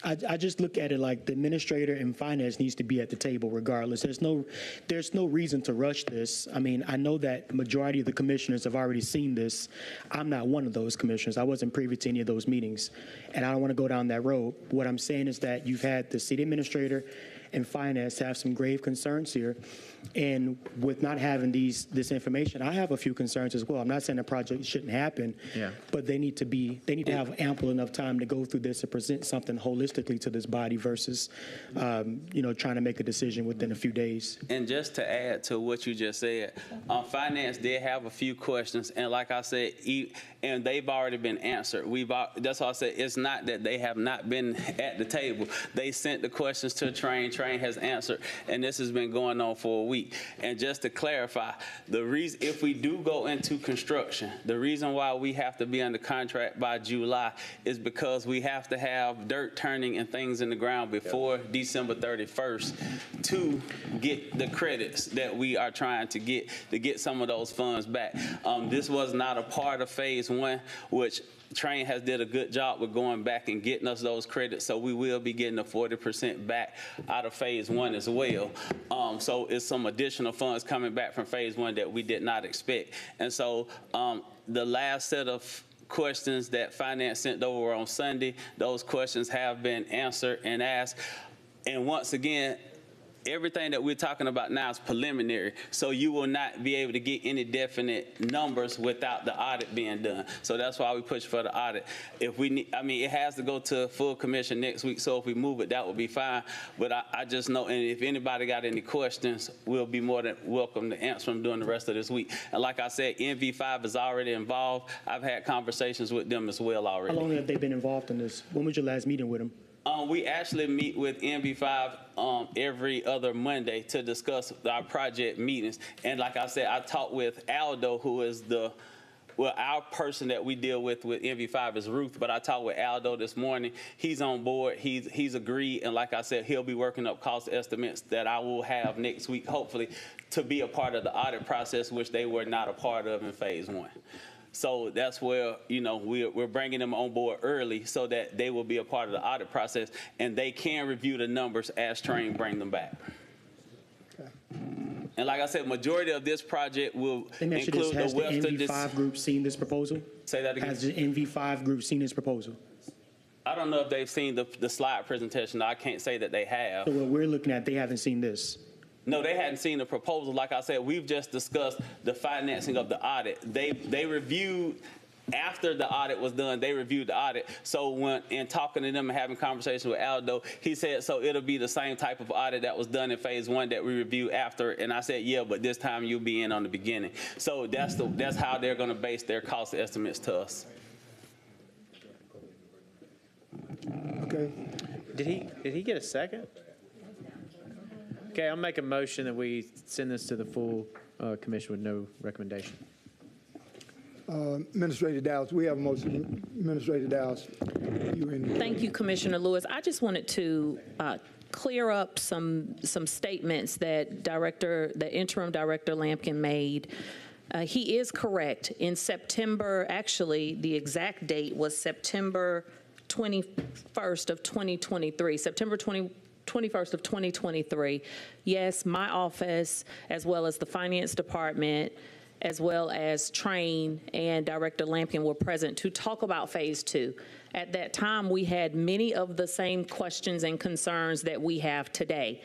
I just look at it like the administrator and finance needs to be at the table regardless. There's no reason to rush this. I mean, I know that the majority of the commissioners have already seen this. I'm not one of those commissioners. I wasn't privy to any of those meetings, and I don't want to go down that road. What I'm saying is that you've had the city administrator and finance have some grave concerns here, And with not having this information, I have a few concerns as well. I'm not saying the project shouldn't happen, but they need to have ample enough time to go through this and present something holistically to this body versus, trying to make a decision within a few days. And just to add to what you just said, finance did have a few questions, and like I said, and they've already been answered. That's why I said it's not that they have not been at the table. They sent the questions to Train has answered, and this has been going on for a week. And just to clarify, the reason if we do go into construction, the reason why we have to be under contract by July is because we have to have dirt turning and things in the ground before December 31st to get the credits that we are trying to get some of those funds back. This was not a part of phase 1, which Train has did a good job with going back and getting us those credits, so we will be getting the 40% back out of phase 1 as well. So it's some additional funds coming back from phase 1 that we did not expect. And so the last set of questions that finance sent over on Sunday, those questions have been answered and asked. And once again, everything that we're talking about now is preliminary, so you will not be able to get any definite numbers without the audit being done. So that's why we push for the audit. If we need, it has to go to full commission next week, so if we move it, that would be fine. But I just know, and if anybody got any questions, we'll be more than welcome to answer them during the rest of this week. And like I said, NV5 is already involved. I've had conversations with them as well already. How long have they been involved in this? When was your last meeting with them? We actually meet with NV5 every other Monday to discuss our project meetings. And like I said, I talked with Aldo, who is our person that we deal with NV5 is Ruth, but I talked with Aldo this morning. He's on board. He's agreed. And like I said, he'll be working up cost estimates that I will have next week, hopefully, to be a part of the audit process, which they were not a part of in phase 1. So that's where, we're bringing them on board early so that they will be a part of the audit process and they can review the numbers as Train bring them back. Okay. And like I said, majority of this project will include has the NV5 group seen this proposal? Say that again. Has the NV5 group seen this proposal? I don't know if they've seen the slide presentation. I can't say that they have. So what we're looking at, they haven't seen this? No, they hadn't seen the proposal. Like I said, we've just discussed the financing of the audit. They reviewed, after the audit was done, they reviewed the audit. So when in talking to them and having conversations with Aldo, he said, so it'll be the same type of audit that was done in phase 1 that we reviewed after. And I said, yeah, but this time you'll be in on the beginning. So that's how they're going to base their cost estimates to us. Okay. Did he get a second? Okay, I'll make a motion that we send this to the full commission with no recommendation. Administrator Dowds, we have a motion. Administrator Dowds, you in? Thank you, Commissioner Lewis. I just wanted to clear up some statements that the interim director Lampkin made. He is correct. In September, actually, the exact date was September 21st of 2023. September 21st of 2023. Yes, my office, as well as the finance department, as well as Train and Director Lampkin were present to talk about phase 2. At that time, we had many of the same questions and concerns that we have today.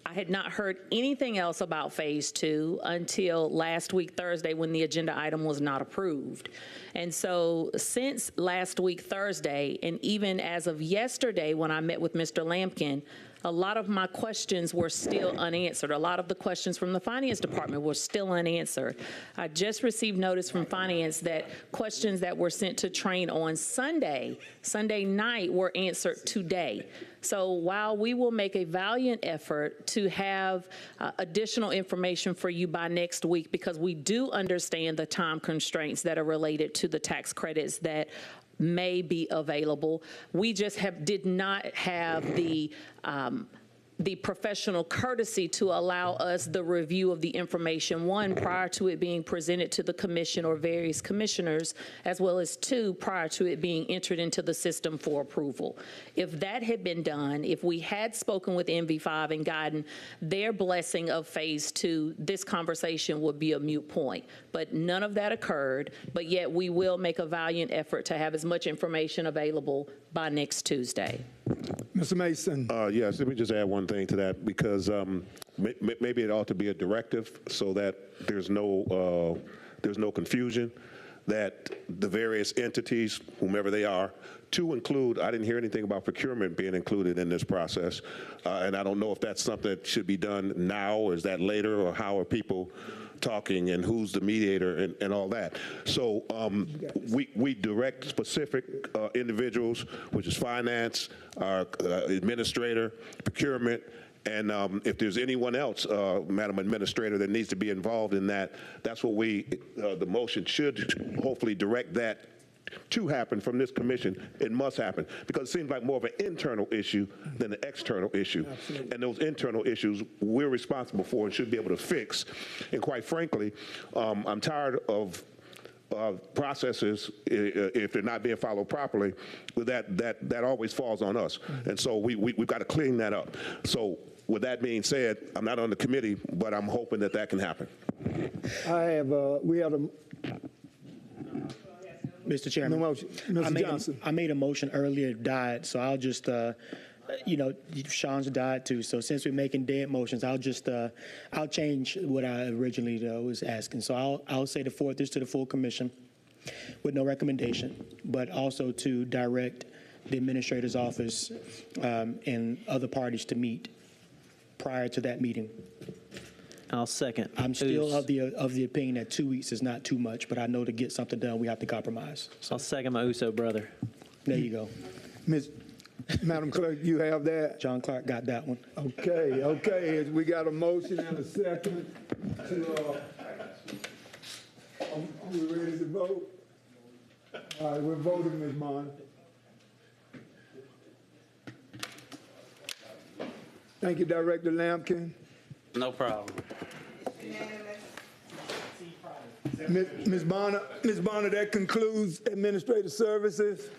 I had not heard anything else about phase 2 until last week, Thursday, when the agenda item was not approved. And so since last week, Thursday, and even as of yesterday when I met with Mr. Lampkin, a lot of my questions were still unanswered. A lot of the questions from the finance department were still unanswered. I just received notice from finance that questions that were sent to Train on Sunday night, were answered today. So while we will make a valiant effort to have additional information for you by next week, because we do understand the time constraints that are related to the tax credits that may be available, we just did not have the professional courtesy to allow us the review of the information, one, prior to it being presented to the commission or various commissioners, as well as two, prior to it being entered into the system for approval. If that had been done, if we had spoken with NV5 and gotten their blessing of phase 2, this conversation would be a moot point. But none of that occurred, but yet we will make a valiant effort to have as much information available by next Tuesday. Mr. Mason. Yes, let me just add one thing to that, because maybe it ought to be a directive so that there's no confusion, that the various entities, whomever they are, to include, I didn't hear anything about procurement being included in this process, and I don't know if that's something that should be done now, or is that later, or how are people talking, and who's the mediator, and all that. So we direct specific individuals, which is finance, our administrator, procurement, and if there's anyone else, Madam Administrator, that needs to be involved in that, that's what the motion should hopefully direct that to happen from this commission. It must happen, because it seems like more of an internal issue than an external issue. Absolutely. And those internal issues we're responsible for and should be able to fix. And quite frankly, I'm tired of processes, if they're not being followed properly, that always falls on us. And so we've got to clean that up. So with that being said, I'm not on the committee, but I'm hoping that can happen. We have a Mr. Chairman, I made a motion earlier, it died, so I'll just, Sean's died too, so since we're making dead motions, I'll change what I originally was asking. So I'll say to forward this to the full commission with no recommendation, but also to direct the administrator's office and other parties to meet prior to that meeting. I'll second. I'm still of the opinion that 2 weeks is not too much, but I know to get something done, we have to compromise. I'll second my USO brother. There you go. Madam Clerk, you have that? John Clark got that one. Okay. We got a motion and a second. Are we ready to vote? All right, we're voting, Ms. Mon. Thank you, Director Lampkin. No problem. Ms. Bonner, that concludes administrative services.